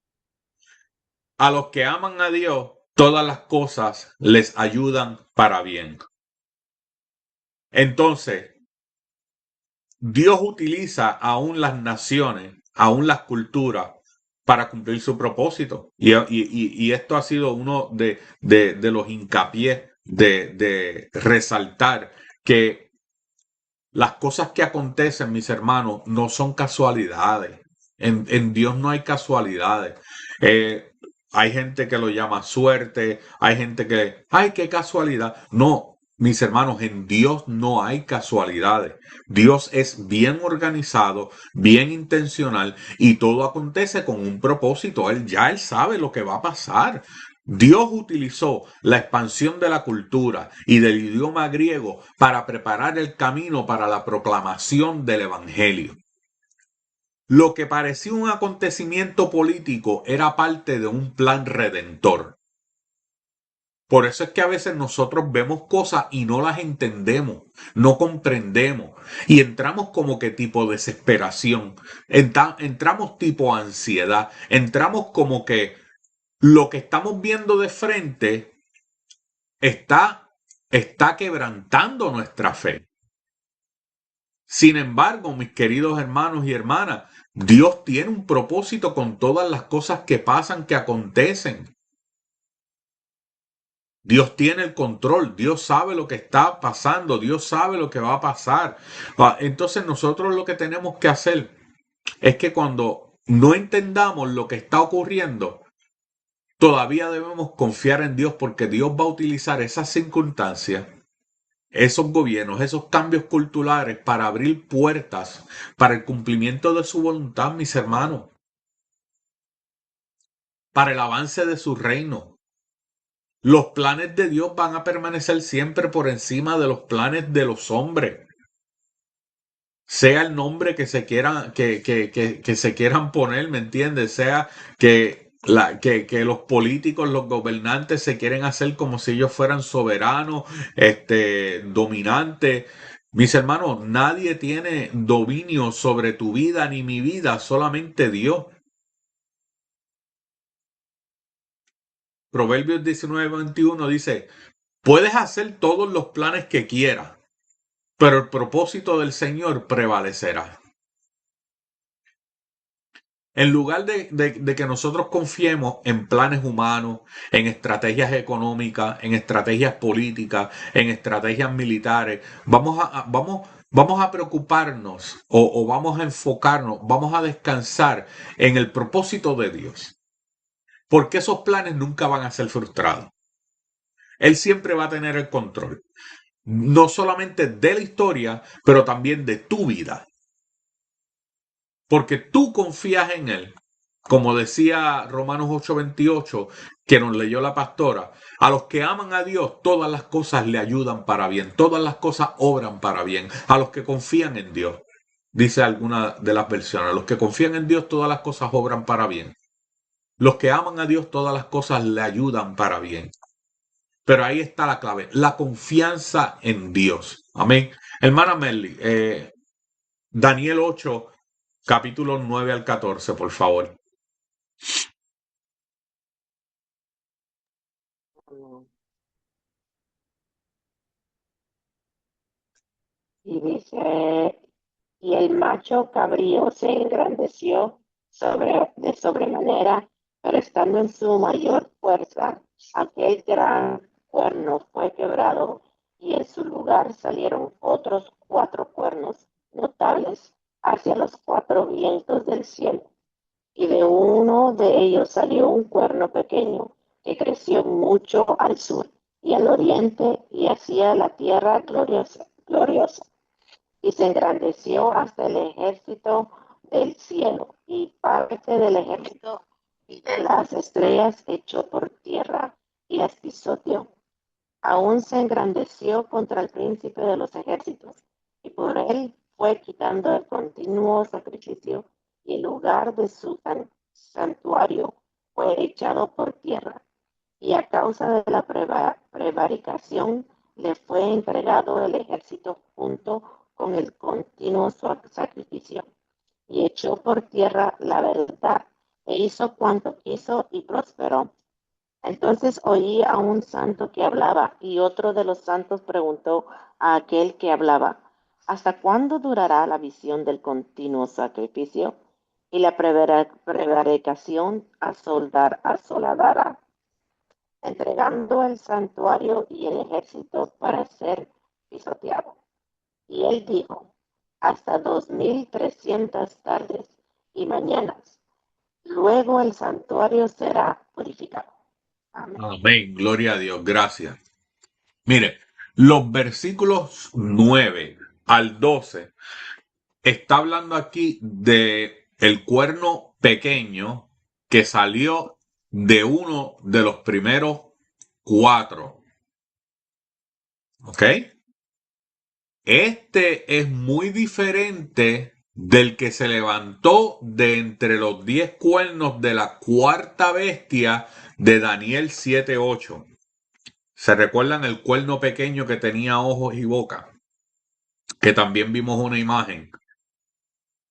a los que aman a Dios, todas las cosas les ayudan para bien. Entonces, Dios utiliza aún las naciones, aún las culturas, para cumplir su propósito. Y esto ha sido uno de los hincapiés de resaltar que las cosas que acontecen, mis hermanos, no son casualidades. En Dios no hay casualidades. Hay gente que lo llama suerte, hay gente que, ay, qué casualidad. No, mis hermanos, en Dios no hay casualidades. Dios es bien organizado, bien intencional y todo acontece con un propósito. Él sabe lo que va a pasar. Dios utilizó la expansión de la cultura y del idioma griego para preparar el camino para la proclamación del Evangelio. Lo que parecía un acontecimiento político era parte de un plan redentor. Por eso es que a veces nosotros vemos cosas y no las entendemos, no comprendemos y entramos como que tipo desesperación, entramos tipo ansiedad, entramos como que lo que estamos viendo de frente está quebrantando nuestra fe. Sin embargo, mis queridos hermanos y hermanas, Dios tiene un propósito con todas las cosas que pasan, que acontecen. Dios tiene el control, Dios sabe lo que está pasando, Dios sabe lo que va a pasar. Entonces nosotros lo que tenemos que hacer es que cuando no entendamos lo que está ocurriendo, todavía debemos confiar en Dios porque Dios va a utilizar esas circunstancias, esos gobiernos, esos cambios culturales para abrir puertas para el cumplimiento de su voluntad, mis hermanos, para el avance de su reino. Los planes de Dios van a permanecer siempre por encima de los planes de los hombres. Sea el nombre que se quieran, que se quieran poner, ¿me entiendes? Sea que los políticos, los gobernantes se quieren hacer como si ellos fueran soberanos, dominantes. Mis hermanos, nadie tiene dominio sobre tu vida ni mi vida, solamente Dios. Proverbios 19:21 dice, puedes hacer todos los planes que quieras, pero el propósito del Señor prevalecerá. En lugar de que nosotros confiemos en planes humanos, en estrategias económicas, en estrategias políticas, en estrategias militares, vamos a preocuparnos o vamos a enfocarnos, vamos a descansar en el propósito de Dios. Porque esos planes nunca van a ser frustrados. Él siempre va a tener el control. No solamente de la historia, pero también de tu vida. Porque tú confías en Él. Como decía Romanos 8:28, que nos leyó la pastora, a los que aman a Dios, todas las cosas le ayudan para bien, todas las cosas obran para bien, a los que confían en Dios. dice alguna de las versiones. Los que confían en Dios, todas las cosas obran para bien. Los que aman a Dios, todas las cosas le ayudan para bien. Pero ahí está la clave, la confianza en Dios. Amén. Hermana Merly, Daniel 8, capítulos 9 al 14, por favor. Y dice, y el macho cabrío se engrandeció de sobremanera, pero estando en su mayor fuerza, aquel gran cuerno fue quebrado, y en su lugar salieron otros 4 cuernos notables hacia los 4 vientos del cielo. Y de uno de ellos salió un cuerno pequeño que creció mucho al sur y al oriente y hacia la tierra gloriosa, y se engrandeció hasta el ejército del cielo, y parte del ejército y de las estrellas echó por tierra y las pisoteó. Aún se engrandeció contra el príncipe de los ejércitos, y por él fue quitando el continuo sacrificio, y el lugar de su santuario fue echado por tierra, y a causa de la prevaricación le fue entregado el ejército junto con el continuo sacrificio, y echó por tierra la verdad, e hizo cuanto quiso y prosperó. Entonces oí a un santo que hablaba, y otro de los santos preguntó a aquel que hablaba, ¿hasta cuándo durará la visión del continuo sacrificio y la prevaricación asolará, entregando el santuario y el ejército para ser pisoteado? Y él dijo, hasta 2300 tardes y mañanas. Luego el santuario será purificado. Amén. Amén. Gloria a Dios. Gracias. Mire, los versículos 9 al 12 está hablando aquí de el cuerno pequeño que salió de uno de los primeros 4. ¿Ok? Este es muy diferente del que se levantó de entre los 10 cuernos de la cuarta bestia de Daniel 7:8. ¿Se recuerdan el cuerno pequeño que tenía ojos y boca? Que también vimos una imagen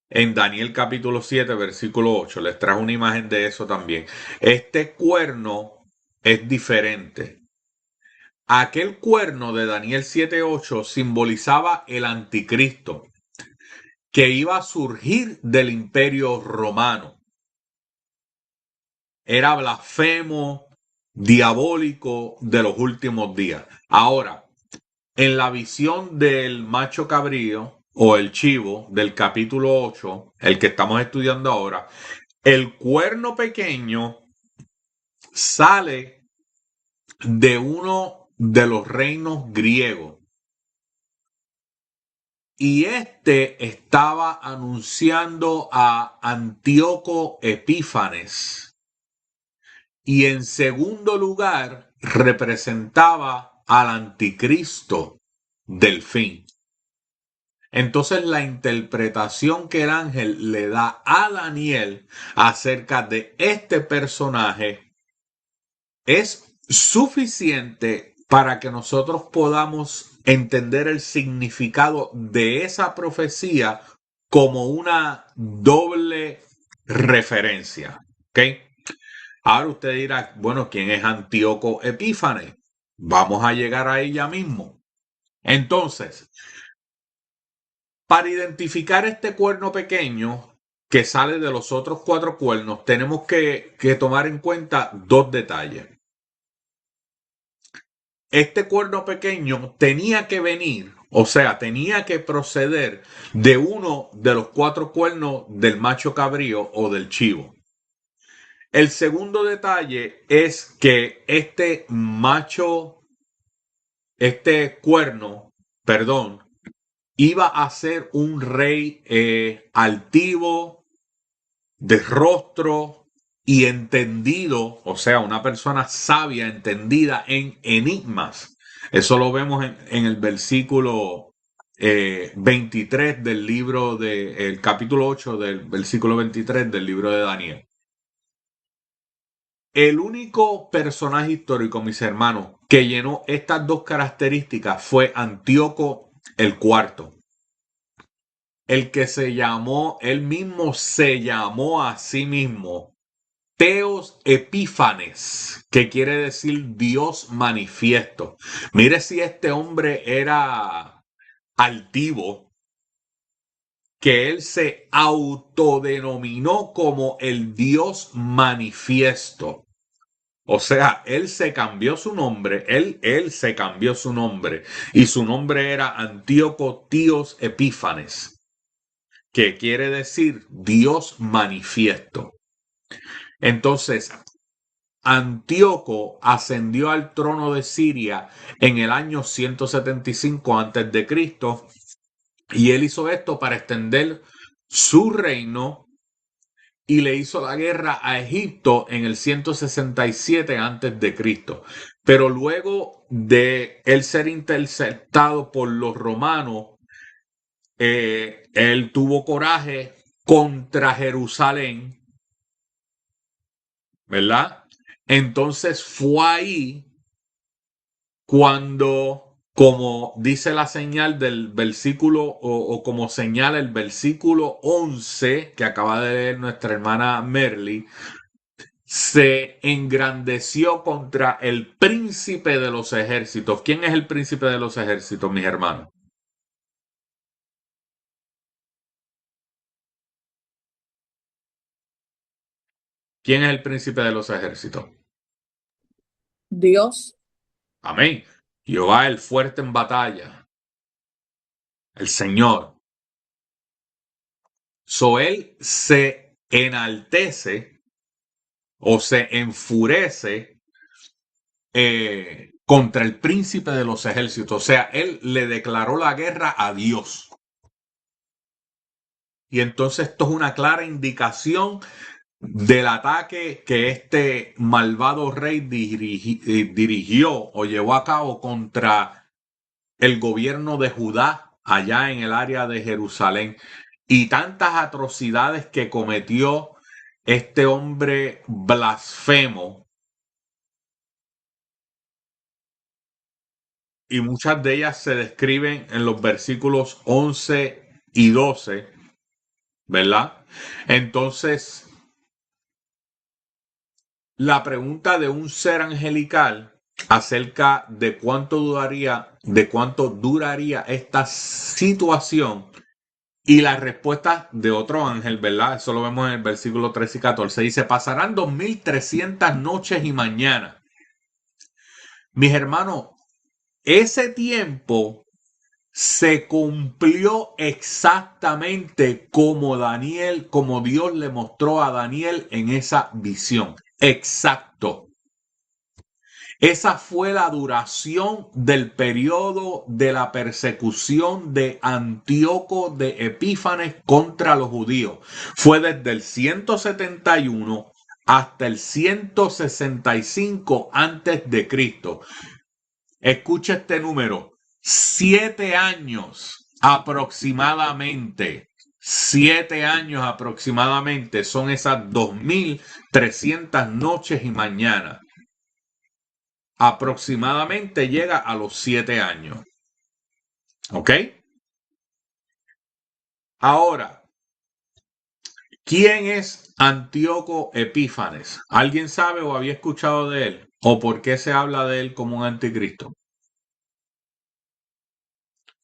en Daniel capítulo 7, versículo 8. Les trajo una imagen de eso también. Este cuerno es diferente. Aquel cuerno de Daniel 7:8 simbolizaba el anticristo que iba a surgir del imperio romano. Era blasfemo, diabólico de los últimos días. Ahora, en la visión del macho cabrío o el chivo del capítulo 8, el que estamos estudiando ahora, el cuerno pequeño sale de uno de los reinos griegos. Y este estaba anunciando a Antíoco Epífanes. Y en segundo lugar, representaba al anticristo del fin. Entonces la interpretación que el ángel le da a Daniel acerca de este personaje es suficiente para que nosotros podamos entender el significado de esa profecía como una doble referencia. ¿Ok? Ahora usted dirá, bueno, ¿quién es Antíoco Epífanes? Vamos a llegar a ella mismo. Entonces, para identificar este cuerno pequeño que sale de los otros 4 cuernos, tenemos que tomar en cuenta 2 detalles. Este cuerno pequeño tenía que venir, o sea, tenía que proceder de uno de los 4 cuernos del macho cabrío o del chivo. El segundo detalle es que este cuerno, iba a ser un rey altivo, de rostro y entendido, o sea, una persona sabia, entendida en enigmas. Eso lo vemos en el versículo 23 del libro el capítulo 8 del versículo 23 del libro de Daniel. El único personaje histórico, mis hermanos, que llenó estas dos características fue Antíoco el cuarto. El que él mismo se llamó a sí mismo Theos Epífanes, que quiere decir Dios manifiesto. Mire si este hombre era altivo, que él se autodenominó como el Dios manifiesto. O sea, él se cambió su nombre, él se cambió su nombre, y su nombre era Antíoco Theos Epífanes, que quiere decir Dios manifiesto. Entonces, Antíoco ascendió al trono de Siria en el año 175 a.C. y él hizo esto para extender su reino y le hizo la guerra a Egipto en el 167 a.C. Pero luego de él ser interceptado por los romanos, él tuvo coraje contra Jerusalén, ¿verdad? Entonces fue ahí cuando, como dice la señal del versículo, o como señala el versículo 11 que acaba de leer nuestra hermana Merly, se engrandeció contra el príncipe de los ejércitos. ¿Quién es el príncipe de los ejércitos, mis hermanos? ¿Quién es el príncipe de los ejércitos? Dios. Amén. Jehová el fuerte en batalla. El Señor. Él se enaltece o se enfurece contra el príncipe de los ejércitos. O sea, él le declaró la guerra a Dios. Y entonces esto es una clara indicación del ataque que este malvado rey dirigió o llevó a cabo contra el gobierno de Judá allá en el área de Jerusalén, y tantas atrocidades que cometió este hombre blasfemo, y muchas de ellas se describen en los versículos 11 y 12, ¿verdad? Entonces, la pregunta de un ser angelical acerca de cuánto duraría esta situación, y la respuesta de otro ángel, ¿verdad? Eso lo vemos en el versículo 13 y 14. Dice, pasarán 2300 noches y mañanas. Mis hermanos, ese tiempo se cumplió exactamente como Dios le mostró a Daniel en esa visión. Exacto. Esa fue la duración del periodo de la persecución de Antíoco de Epífanes contra los judíos. Fue desde el 171 hasta el 165 antes de Cristo. Escucha este número: 7 años aproximadamente. 7 años aproximadamente son esas 2300 noches y mañanas. Aproximadamente llega a los 7 años. ¿Ok? Ahora, ¿quién es Antíoco Epífanes? ¿Alguien sabe o había escuchado de él? ¿O por qué se habla de él como un anticristo?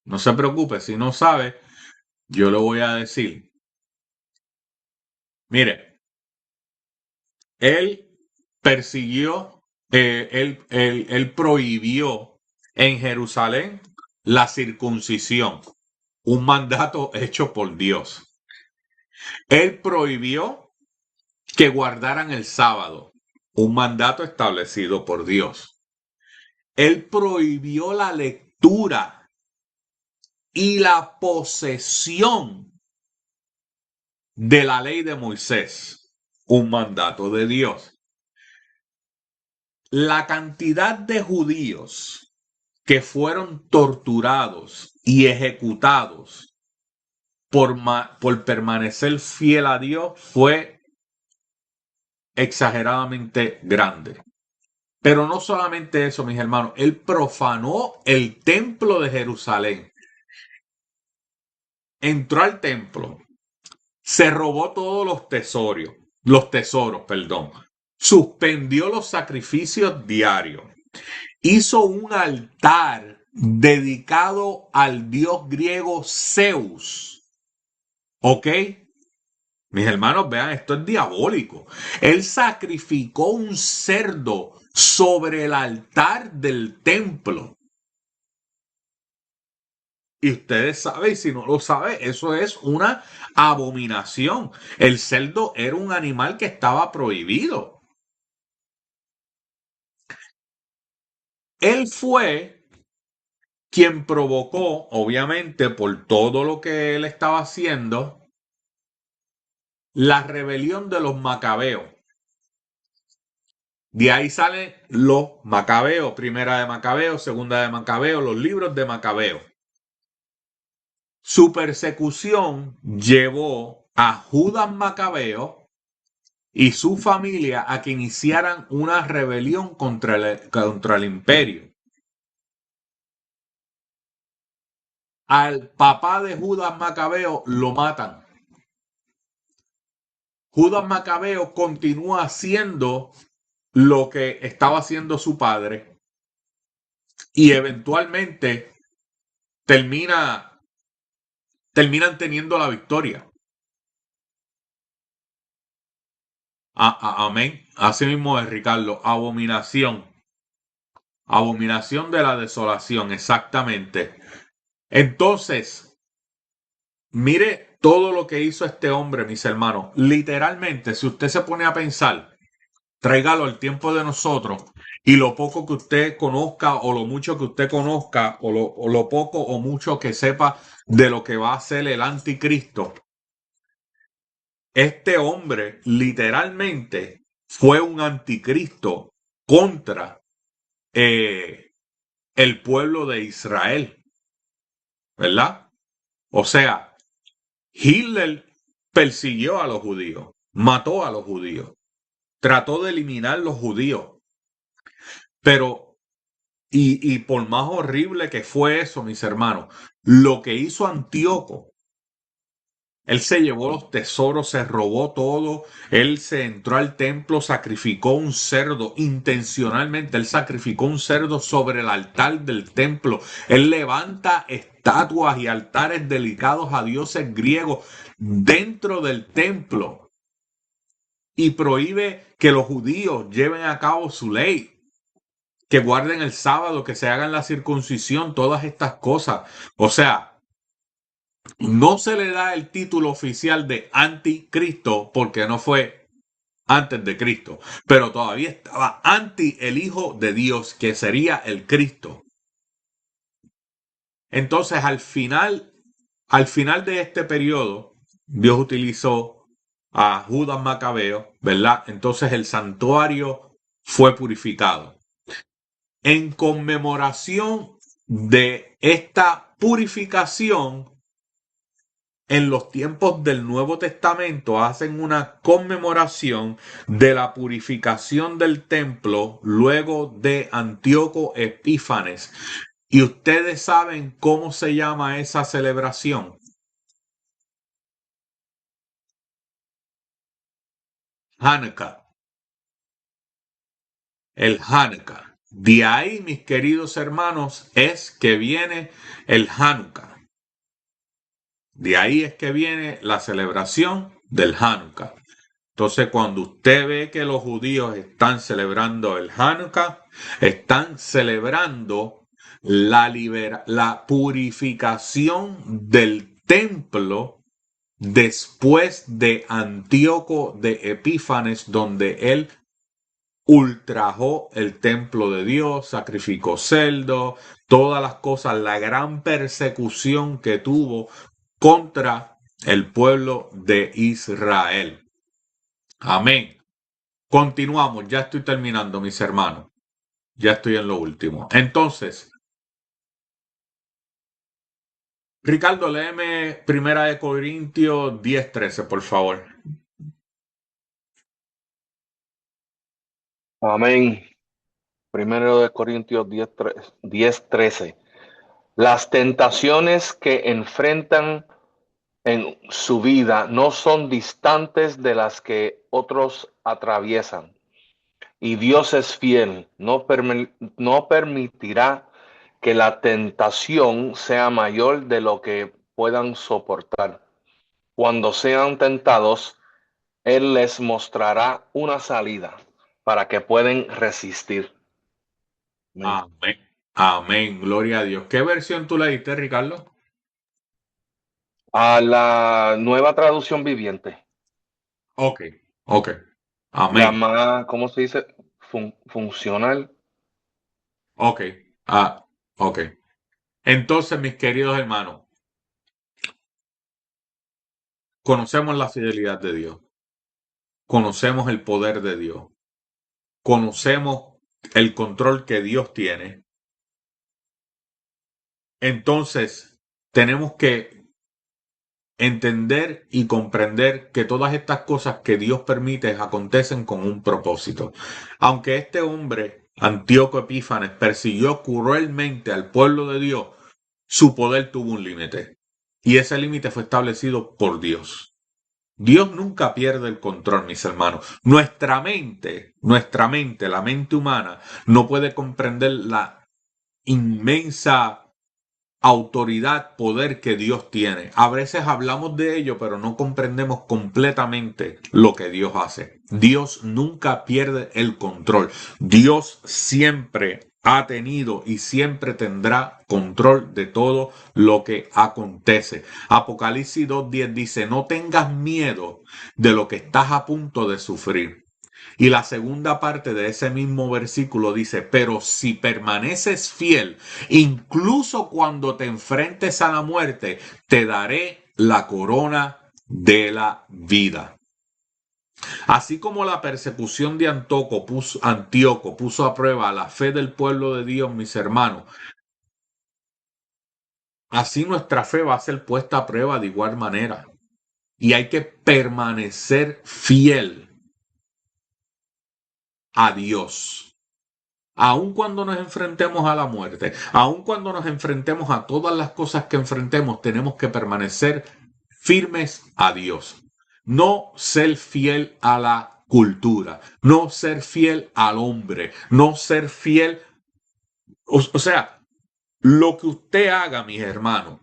No se preocupe, si no sabe, yo le voy a decir. Mire, él persiguió, él prohibió en Jerusalén la circuncisión, un mandato hecho por Dios. Él prohibió que guardaran el sábado, un mandato establecido por Dios. Él prohibió la lectura y la posesión de la ley de Moisés, un mandato de Dios. La cantidad de judíos que fueron torturados y ejecutados por permanecer fiel a Dios fue exageradamente grande. Pero no solamente eso, mis hermanos, él profanó el templo de Jerusalén. Entró al templo, se robó todos los tesoros, perdón. Suspendió los sacrificios diarios. Hizo un altar dedicado al dios griego Zeus. ¿Ok? Mis hermanos, vean, esto es diabólico. Él sacrificó un cerdo sobre el altar del templo. Y ustedes saben, si no lo saben, eso es una abominación. El cerdo era un animal que estaba prohibido. Él fue quien provocó, obviamente, por todo lo que él estaba haciendo, la rebelión de los macabeos. De ahí salen los macabeos, primera de Macabeo, segunda de Macabeo, los libros de Macabeo. Su persecución llevó a Judas Macabeo y su familia a que iniciaran una rebelión contra el imperio. Al papá de Judas Macabeo lo matan. Judas Macabeo continúa haciendo lo que estaba haciendo su padre y eventualmente terminan teniendo la victoria. Amén. Así mismo es, Ricardo. Abominación. Abominación de la desolación, exactamente. Entonces, mire todo lo que hizo este hombre, mis hermanos. Literalmente, si usted se pone a pensar, tráigalo al tiempo de nosotros y lo poco que usted conozca o lo mucho que usted conozca o lo poco o mucho que sepa de lo que va a ser el anticristo. Este hombre literalmente fue un anticristo contra el pueblo de Israel, ¿verdad? O sea, Hitler persiguió a los judíos, mató a los judíos, trató de eliminar los judíos, pero, y por más horrible que fue eso, mis hermanos, lo que hizo Antíoco, él se llevó los tesoros, se robó todo, él se entró al templo, sacrificó un cerdo, intencionalmente él sacrificó un cerdo sobre el altar del templo, él levanta estatuas y altares dedicados a dioses griegos dentro del templo y prohíbe que los judíos lleven a cabo su ley, que guarden el sábado, que se hagan la circuncisión, todas estas cosas. O sea, no se le da el título oficial de anticristo porque no fue antes de Cristo, pero todavía estaba anti el Hijo de Dios, que sería el Cristo. Entonces, al final de este periodo, Dios utilizó a Judas Macabeo, ¿verdad? Entonces el santuario fue purificado. En conmemoración de esta purificación, en los tiempos del Nuevo Testamento hacen una conmemoración de la purificación del templo luego de Antíoco Epífanes. ¿Y ustedes saben cómo se llama esa celebración? Hanukkah. El Hanukkah. De ahí, mis queridos hermanos, es que viene el Hanukkah. De ahí es que viene la celebración del Hanukkah. Entonces, cuando usted ve que los judíos están celebrando el Hanukkah, están celebrando la purificación del templo después de Antíoco de Epífanes, donde él ultrajó el templo de Dios, sacrificó cerdo, todas las cosas, la gran persecución que tuvo contra el pueblo de Israel. Amén. Continuamos, ya estoy terminando, mis hermanos. Ya estoy en lo último. Entonces, Ricardo, léeme Primera de Corintios 10:13, por favor. Amén. Primero de Corintios 10:13. Las tentaciones que enfrentan en su vida no son distantes de las que otros atraviesan. Y Dios es fiel, no permitirá que la tentación sea mayor de lo que puedan soportar. Cuando sean tentados, Él les mostrará una salida para que puedan resistir. Amén. Amén. Amén. Gloria a Dios. ¿Qué versión tú leíste, Ricardo? A la Nueva Traducción Viviente, Ok. Ok. la Amén. más, ¿cómo se dice? Funcional. Ok. Ok. Entonces, mis queridos hermanos, conocemos la fidelidad de Dios. Conocemos el poder de Dios. Conocemos el control que Dios tiene. Entonces, tenemos que entender y comprender que todas estas cosas que Dios permite acontecen con un propósito. Aunque este hombre, Antíoco Epífanes, persiguió cruelmente al pueblo de Dios, su poder tuvo un límite. Y ese límite fue establecido por Dios. Dios nunca pierde el control, mis hermanos. Nuestra mente, la mente humana, no puede comprender la inmensa autoridad, poder que Dios tiene. A veces hablamos de ello, pero no comprendemos completamente lo que Dios hace. Dios nunca pierde el control. Dios siempre ha tenido y siempre tendrá control de todo lo que acontece. Apocalipsis 2:10 dice, no tengas miedo de lo que estás a punto de sufrir. Y la segunda parte de ese mismo versículo dice, pero si permaneces fiel, incluso cuando te enfrentes a la muerte, te daré la corona de la vida. Así como la persecución de Antíoco puso a prueba la fe del pueblo de Dios, mis hermanos, así nuestra fe va a ser puesta a prueba de igual manera. Y hay que permanecer fiel a Dios. Aun cuando nos enfrentemos a la muerte, aun cuando nos enfrentemos a todas las cosas que enfrentemos, tenemos que permanecer firmes a Dios. No ser fiel a la cultura, no ser fiel al hombre, no ser fiel. O sea, lo que usted haga, mis hermanos,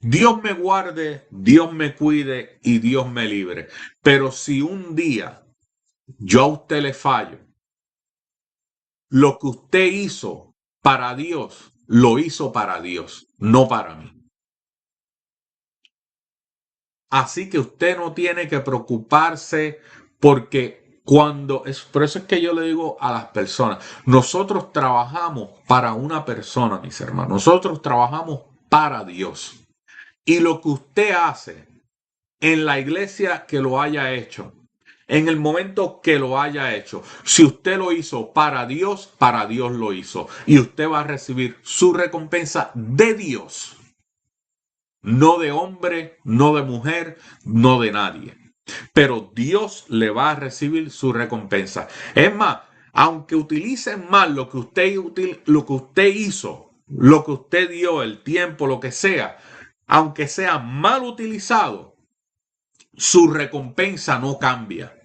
Dios me guarde, Dios me cuide y Dios me libre. Pero si un día yo a usted le fallo, lo que usted hizo para Dios, lo hizo para Dios, no para mí. Así que usted no tiene que preocuparse porque por eso es que yo le digo a las personas, nosotros trabajamos para una persona, mis hermanos, nosotros trabajamos para Dios. Y lo que usted hace en la iglesia que lo haya hecho, en el momento que lo haya hecho, si usted lo hizo para Dios lo hizo. Y usted va a recibir su recompensa de Dios. No de hombre, no de mujer, no de nadie. Pero Dios le va a recibir su recompensa. Es más, aunque utilicen mal lo que usted hizo, lo que usted dio, el tiempo, lo que sea, aunque sea mal utilizado, su recompensa no cambia.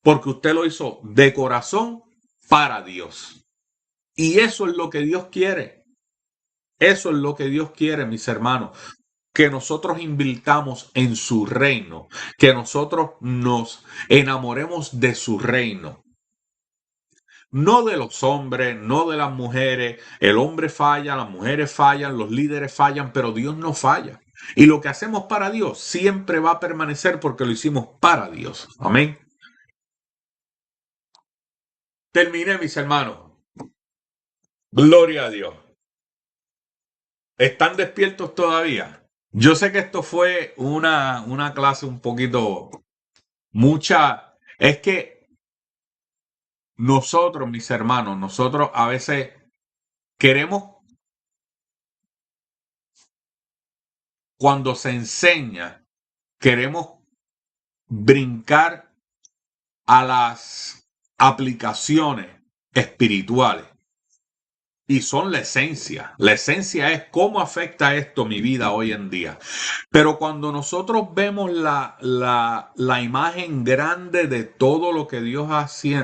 Porque usted lo hizo de corazón para Dios. Y eso es lo que Dios quiere. Eso es lo que Dios quiere, mis hermanos. Que nosotros invirtamos en su reino. Que nosotros nos enamoremos de su reino. No de los hombres, no de las mujeres. El hombre falla, las mujeres fallan, los líderes fallan, pero Dios no falla. Y lo que hacemos para Dios siempre va a permanecer porque lo hicimos para Dios. Amén. Terminé, mis hermanos. Gloria a Dios. ¿Están despiertos todavía? Yo sé que esto fue una clase un poquito, es que nosotros, mis hermanos, nosotros a veces queremos cuando se enseña, queremos brincar a las aplicaciones espirituales. Y son la esencia. La esencia es cómo afecta esto mi vida hoy en día. Pero cuando nosotros vemos la imagen grande de todo lo que Dios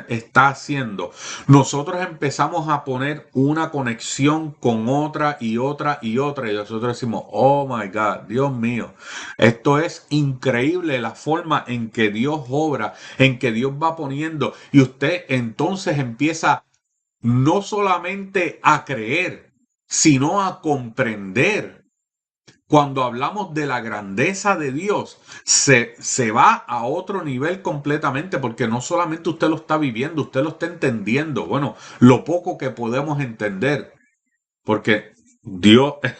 está haciendo, nosotros empezamos a poner una conexión con otra y otra y otra. Y nosotros decimos, oh my God, Dios mío, esto es increíble la forma en que Dios obra, en que Dios va poniendo. Y usted entonces empieza no solamente a creer, sino a comprender. Cuando hablamos de la grandeza de Dios, se va a otro nivel completamente, porque no solamente usted lo está viviendo, usted lo está entendiendo. Bueno, lo poco que podemos entender, porque Dios es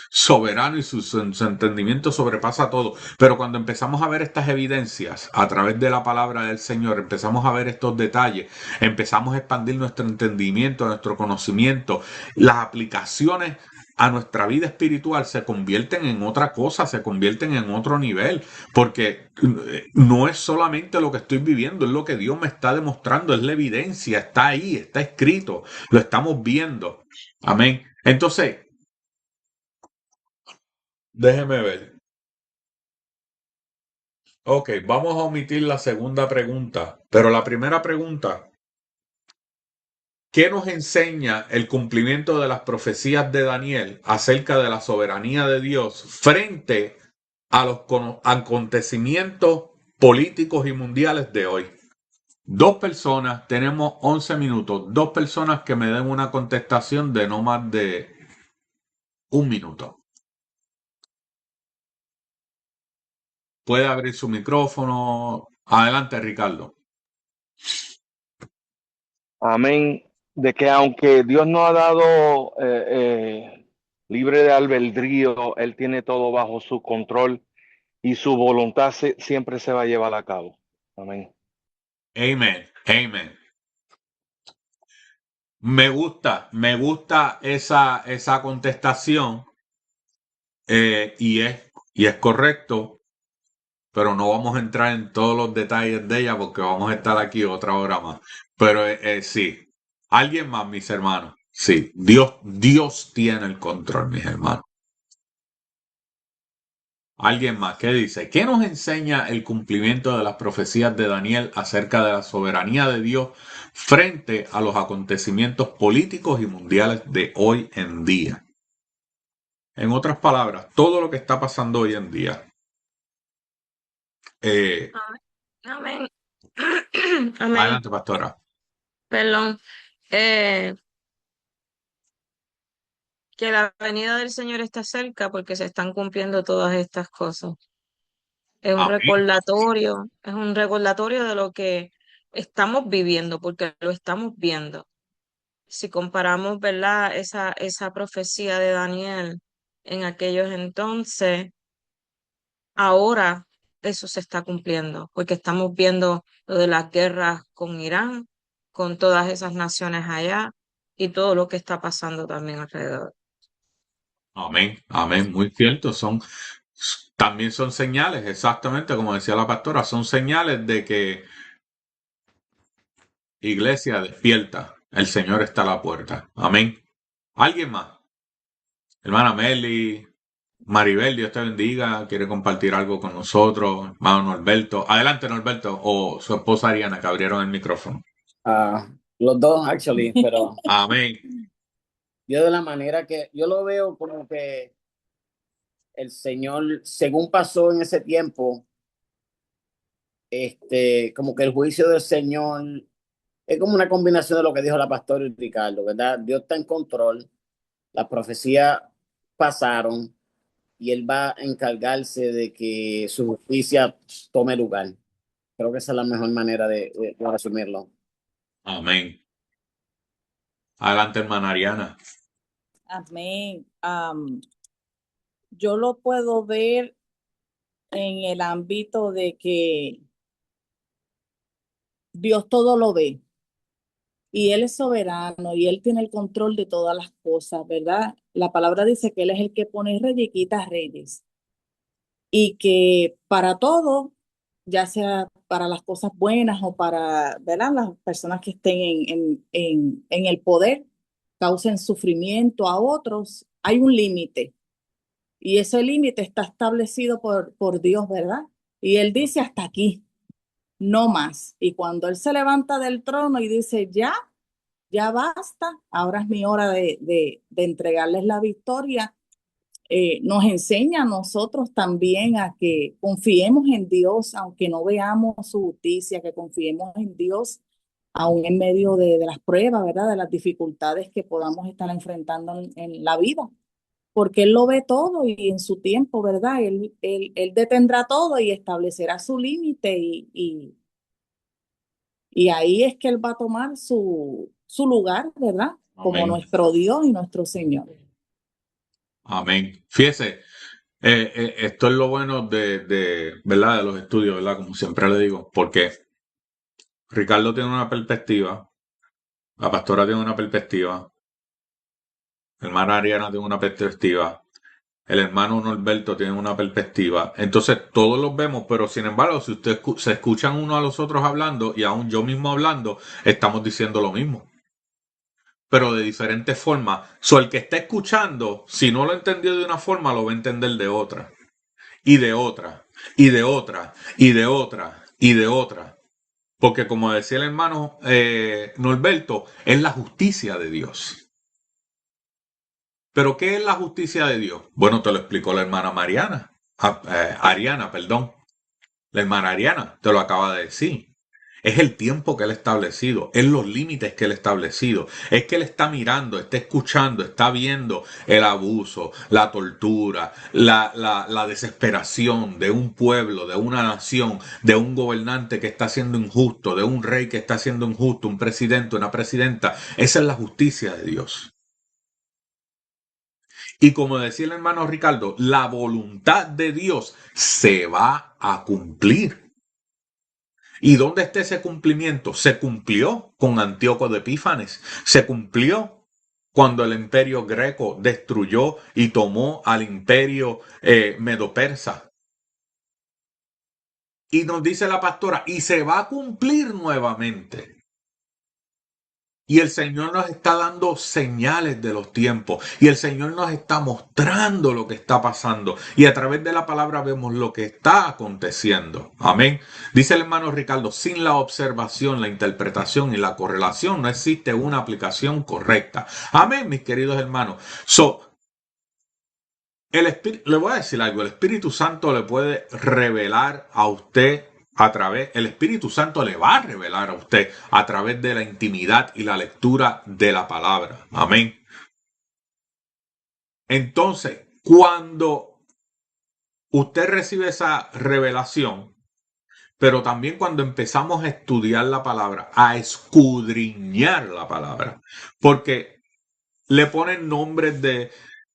soberano y su entendimiento sobrepasa todo. Pero cuando empezamos a ver estas evidencias a través de la palabra del Señor, empezamos a ver estos detalles, empezamos a expandir nuestro entendimiento, nuestro conocimiento, las aplicaciones a nuestra vida espiritual se convierten en otra cosa, se convierten en otro nivel, porque no es solamente lo que estoy viviendo, es lo que Dios me está demostrando, es la evidencia, está ahí, está escrito, lo estamos viendo. Amén. Entonces, déjeme ver. Ok, vamos a omitir la segunda pregunta, pero la primera pregunta, ¿qué nos enseña el cumplimiento de las profecías de Daniel acerca de la soberanía de Dios frente a los acontecimientos políticos y mundiales de hoy? Dos personas, tenemos 11 minutos, dos personas que me den una contestación de no más de un minuto. Puede abrir su micrófono. Adelante, Ricardo. Amén. De que aunque Dios nos ha dado libre de albedrío, Él tiene todo bajo su control y su voluntad siempre se va a llevar a cabo. Amén. Amen. Amen. Me gusta esa contestación y es correcto, pero no vamos a entrar en todos los detalles de ella porque vamos a estar aquí otra hora más. Pero sí, alguien más, mis hermanos. Sí, Dios tiene el control, mis hermanos. Alguien más, ¿qué dice? ¿Qué nos enseña el cumplimiento de las profecías de Daniel acerca de la soberanía de Dios frente a los acontecimientos políticos y mundiales de hoy en día? En otras palabras, todo lo que está pasando hoy en día. Amén. Amén. Adelante, pastora. Perdón. Que la venida del Señor está cerca porque se están cumpliendo todas estas cosas. Es un Amén. recordatorio de lo que estamos viviendo, porque lo estamos viendo. Si comparamos, ¿verdad? Esa profecía de Daniel en aquellos entonces, ahora eso se está cumpliendo, porque estamos viendo lo de las guerras con Irán, con todas esas naciones allá y todo lo que está pasando también alrededor. Amén. Amén. Muy cierto. También son señales, exactamente como decía la pastora, son señales de que iglesia despierta. El Señor está a la puerta. Amén. ¿Alguien más? Hermana Meli, Maribel, Dios te bendiga. ¿Quiere compartir algo con nosotros? Hermano Norberto. Adelante, Norberto. O su esposa Ariana, que abrieron el micrófono. Los dos, actually, pero Amén. yo de la manera que yo lo veo como que el Señor, según pasó en ese tiempo, como que el juicio del Señor es como una combinación de lo que dijo la pastora y Ricardo, ¿verdad? Dios está en control, las profecías pasaron y Él va a encargarse de que su justicia tome lugar. Creo que esa es la mejor manera de resumirlo. Amén. Adelante, hermana Ariana. Amén. Yo lo puedo ver en el ámbito de que Dios todo lo ve y Él es soberano y Él tiene el control de todas las cosas, ¿verdad? La palabra dice que Él es el que pone reyes y quita reyes. y que para todo, ya sea para las cosas buenas o para, ¿verdad?, las personas que estén en el poder, causen sufrimiento a otros, hay un límite. Y ese límite está establecido por Dios, ¿verdad? Y Él dice hasta aquí, no más. Y cuando Él se levanta del trono y dice, ya basta, ahora es mi hora de entregarles la victoria, nos enseña a nosotros también a que confiemos en Dios, aunque no veamos su justicia, que confiemos en Dios aún en medio de las pruebas, ¿verdad? De las dificultades que podamos estar enfrentando en la vida, porque Él lo ve todo y en su tiempo, ¿verdad? Él detendrá todo y establecerá su límite y ahí es que Él va a tomar su lugar, ¿verdad? Como Amén. nuestro Dios y nuestro Señor. Amén. Fíjese, esto es lo bueno ¿verdad? De los estudios, ¿verdad? Como siempre le digo, porque Ricardo tiene una perspectiva, la pastora tiene una perspectiva, el hermano Ariana tiene una perspectiva, el hermano Norberto tiene una perspectiva. Entonces, todos los vemos, pero sin embargo, si ustedes se escuchan uno a los otros hablando y aún yo mismo hablando, estamos diciendo lo mismo, pero de diferentes formas. El que está escuchando, si no lo entendió de una forma, lo va a entender de otra, y de otra, y de otra, y de otra, y de otra. Porque como decía el hermano Norberto, es la justicia de Dios. ¿Pero qué es la justicia de Dios? Bueno, te lo explicó la hermana Ariana, perdón. La hermana Ariana te lo acaba de decir. Es el tiempo que él ha establecido, es los límites que él ha establecido, es que él está mirando, está escuchando, está viendo el abuso, la tortura, la desesperación de un pueblo, de una nación, de un gobernante que está siendo injusto, de un rey que está siendo injusto, un presidente, una presidenta. Esa es la justicia de Dios. Y como decía el hermano Ricardo, la voluntad de Dios se va a cumplir. ¿Y dónde está ese cumplimiento? Se cumplió con Antíoco de Epífanes. Se cumplió cuando el imperio greco destruyó y tomó al imperio medo-persa. Y nos dice la pastora, y se va a cumplir nuevamente. Y el Señor nos está dando señales de los tiempos. Y el Señor nos está mostrando lo que está pasando. Y a través de la palabra vemos lo que está aconteciendo. Amén. Dice el hermano Ricardo, sin la observación, la interpretación y la correlación no existe una aplicación correcta. Amén, mis queridos hermanos. Le voy a decir algo. El Espíritu Santo le puede revelar a usted el Espíritu Santo le va a revelar a usted a través de la intimidad y la lectura de la palabra. Amén. Entonces, cuando usted recibe esa revelación, pero también cuando empezamos a estudiar la palabra, a escudriñar la palabra, porque le ponen nombres de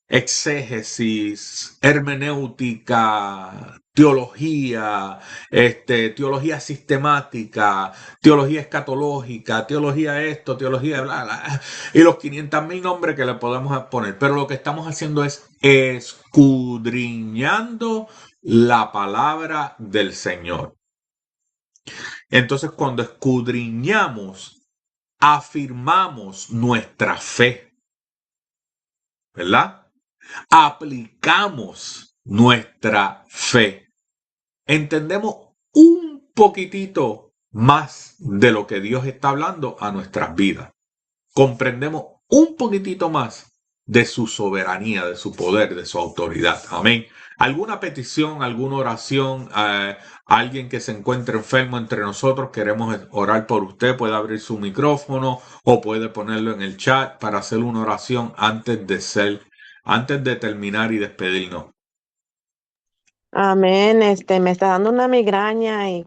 exégesis, hermenéutica, teología, teología sistemática, teología escatológica, teología esto, teología bla, bla, y los 500,000 nombres que le podemos poner. Pero lo que estamos haciendo es escudriñando la palabra del Señor. Entonces, cuando escudriñamos, afirmamos nuestra fe, ¿verdad? Aplicamos nuestra fe. Entendemos un poquitito más de lo que Dios está hablando a nuestras vidas. Comprendemos un poquitito más de su soberanía, de su poder, de su autoridad. Amén. ¿Alguna petición, alguna oración? Alguien que se encuentre enfermo entre nosotros, queremos orar por usted, puede abrir su micrófono o puede ponerlo en el chat para hacer una oración antes de terminar y despedirnos. Amén. Me está dando una migraña y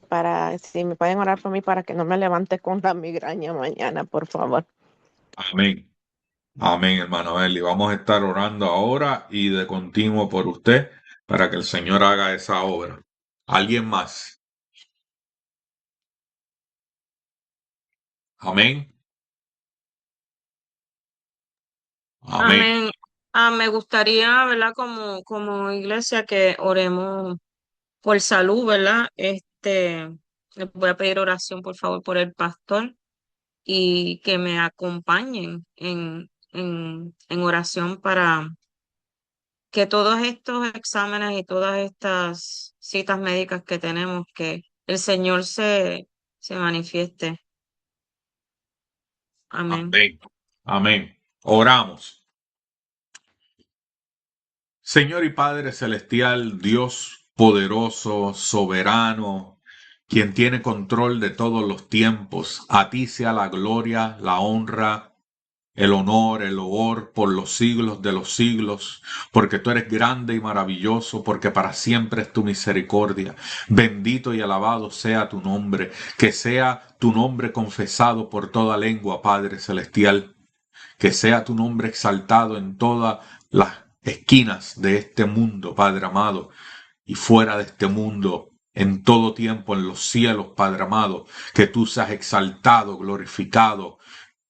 si me pueden orar por mí para que no me levante con la migraña mañana, por favor. Amén. Amén, hermano Eli. Vamos a estar orando ahora y de continuo por usted para que el Señor haga esa obra. ¿Alguien más? Amén. Amén. Amén. Me gustaría, ¿verdad? Como iglesia que oremos por salud, ¿verdad? Les voy a pedir oración, por favor, por el pastor y que me acompañen en oración para que todos estos exámenes y todas estas citas médicas que tenemos, que el Señor se manifieste. Amén. Amén. Amén. Oramos. Señor y Padre Celestial, Dios poderoso, soberano, quien tiene control de todos los tiempos, a ti sea la gloria, la honra, el honor, el loor por los siglos de los siglos, porque tú eres grande y maravilloso, porque para siempre es tu misericordia. Bendito y alabado sea tu nombre, que sea tu nombre confesado por toda lengua, Padre Celestial, que sea tu nombre exaltado en todas las esquinas de este mundo, Padre amado, y fuera de este mundo, en todo tiempo, en los cielos, Padre amado, que tú seas exaltado, glorificado,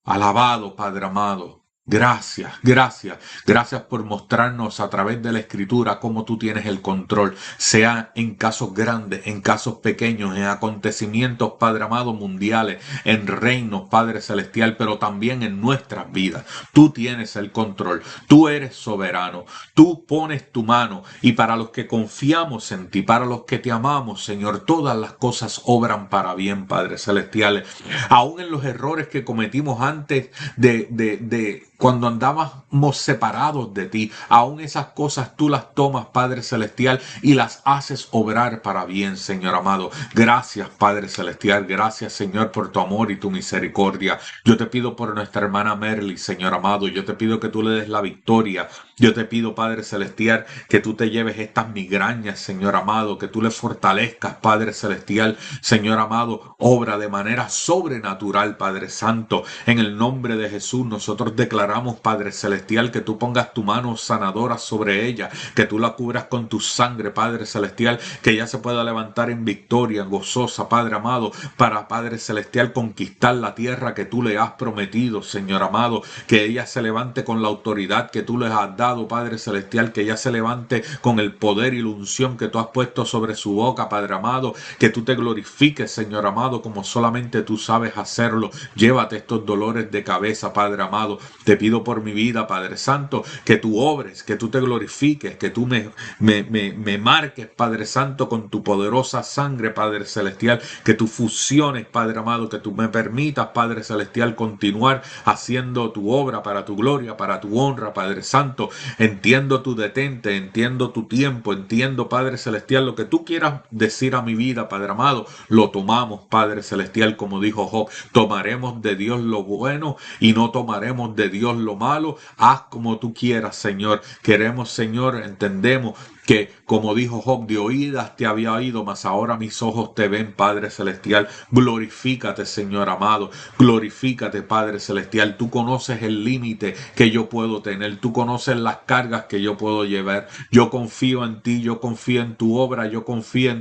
alabado, Padre amado. Gracias, gracias, gracias por mostrarnos a través de la Escritura cómo tú tienes el control, sea en casos grandes, en casos pequeños, en acontecimientos, Padre amado, mundiales, en reinos, Padre celestial, pero también en nuestras vidas. Tú tienes el control, tú eres soberano, tú pones tu mano y para los que confiamos en ti, para los que te amamos, Señor, todas las cosas obran para bien, Padre celestial. Aún en los errores que cometimos antes de cuando andábamos separados de ti, aún esas cosas tú las tomas, Padre Celestial, y las haces obrar para bien, Señor amado. Gracias, Padre Celestial, gracias, Señor, por tu amor y tu misericordia. Yo te pido por nuestra hermana Merly, Señor amado, yo te pido que tú le des la victoria. Yo te pido, Padre Celestial, que tú te lleves estas migrañas, Señor amado, que tú le fortalezcas, Padre Celestial, Señor amado, obra de manera sobrenatural, Padre Santo. En el nombre de Jesús, nosotros declaramos, Padre Celestial, que tú pongas tu mano sanadora sobre ella, que tú la cubras con tu sangre, Padre Celestial, que ella se pueda levantar en victoria, gozosa, Padre amado, para, Padre Celestial, conquistar la tierra que tú le has prometido, Señor amado, que ella se levante con la autoridad que tú les has dado, Padre Celestial, que ella se levante con el poder y la unción que tú has puesto sobre su boca, Padre amado, que tú te glorifiques, Señor amado, como solamente tú sabes hacerlo. Llévate estos dolores de cabeza, Padre amado. Te pido por mi vida, Padre Santo, que tú obres, que tú te glorifiques, que tú me marques, Padre Santo, con tu poderosa sangre, Padre Celestial, que tú fusiones, Padre amado, que tú me permitas, Padre Celestial, continuar haciendo tu obra para tu gloria, para tu honra, Padre Santo. Entiendo tu detente, entiendo tu tiempo, entiendo, Padre Celestial, lo que tú quieras decir a mi vida, Padre amado, lo tomamos, Padre Celestial, como dijo Job, tomaremos de Dios lo bueno y no tomaremos de Dios lo malo. Haz como tú quieras, Señor. Queremos, Señor, entendemos que, como dijo Job, de oídas te había oído, mas ahora mis ojos te ven, Padre Celestial. Glorifícate, Señor amado. Glorifícate, Padre Celestial. Tú conoces el límite que yo puedo tener. Tú conoces las cargas que yo puedo llevar. Yo confío en ti, yo confío en tu obra, yo confío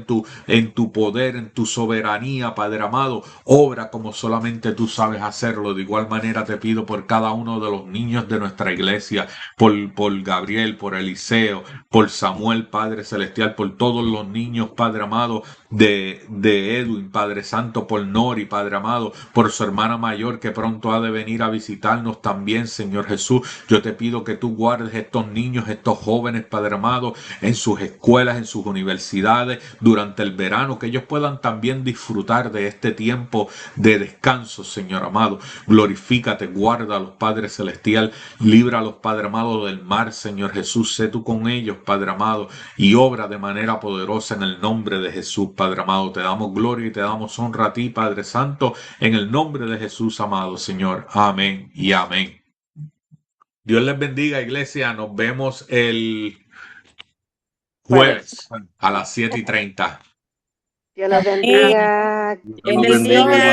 en tu poder, en tu soberanía, Padre amado. Obra como solamente tú sabes hacerlo. De igual manera te pido por cada uno de los niños de nuestra iglesia, por Gabriel, por Eliseo, por Samuel, Padre Celestial, por todos los niños, Padre amado, de Edwin, Padre Santo, por Nori, Padre amado, por su hermana mayor que pronto ha de venir a visitarnos también, Señor Jesús. Yo te pido que tú guardes estos niños, estos jóvenes, Padre amado, en sus escuelas, en sus universidades, durante el verano, que ellos puedan también disfrutar de este tiempo de descanso, Señor amado. Glorifícate, guárdalos, Padre Celestial, líbralos, Padre amado, del mar, Señor Jesús. Sé tú con ellos, Padre amado, y obra de manera poderosa en el nombre de Jesús, Padre amado. Te damos gloria y te damos honra a ti, Padre Santo, en el nombre de Jesús, amado Señor. Amén y amén. Dios les bendiga, iglesia. Nos vemos el jueves a las 7:30. Dios los bendiga. Dios los bendiga.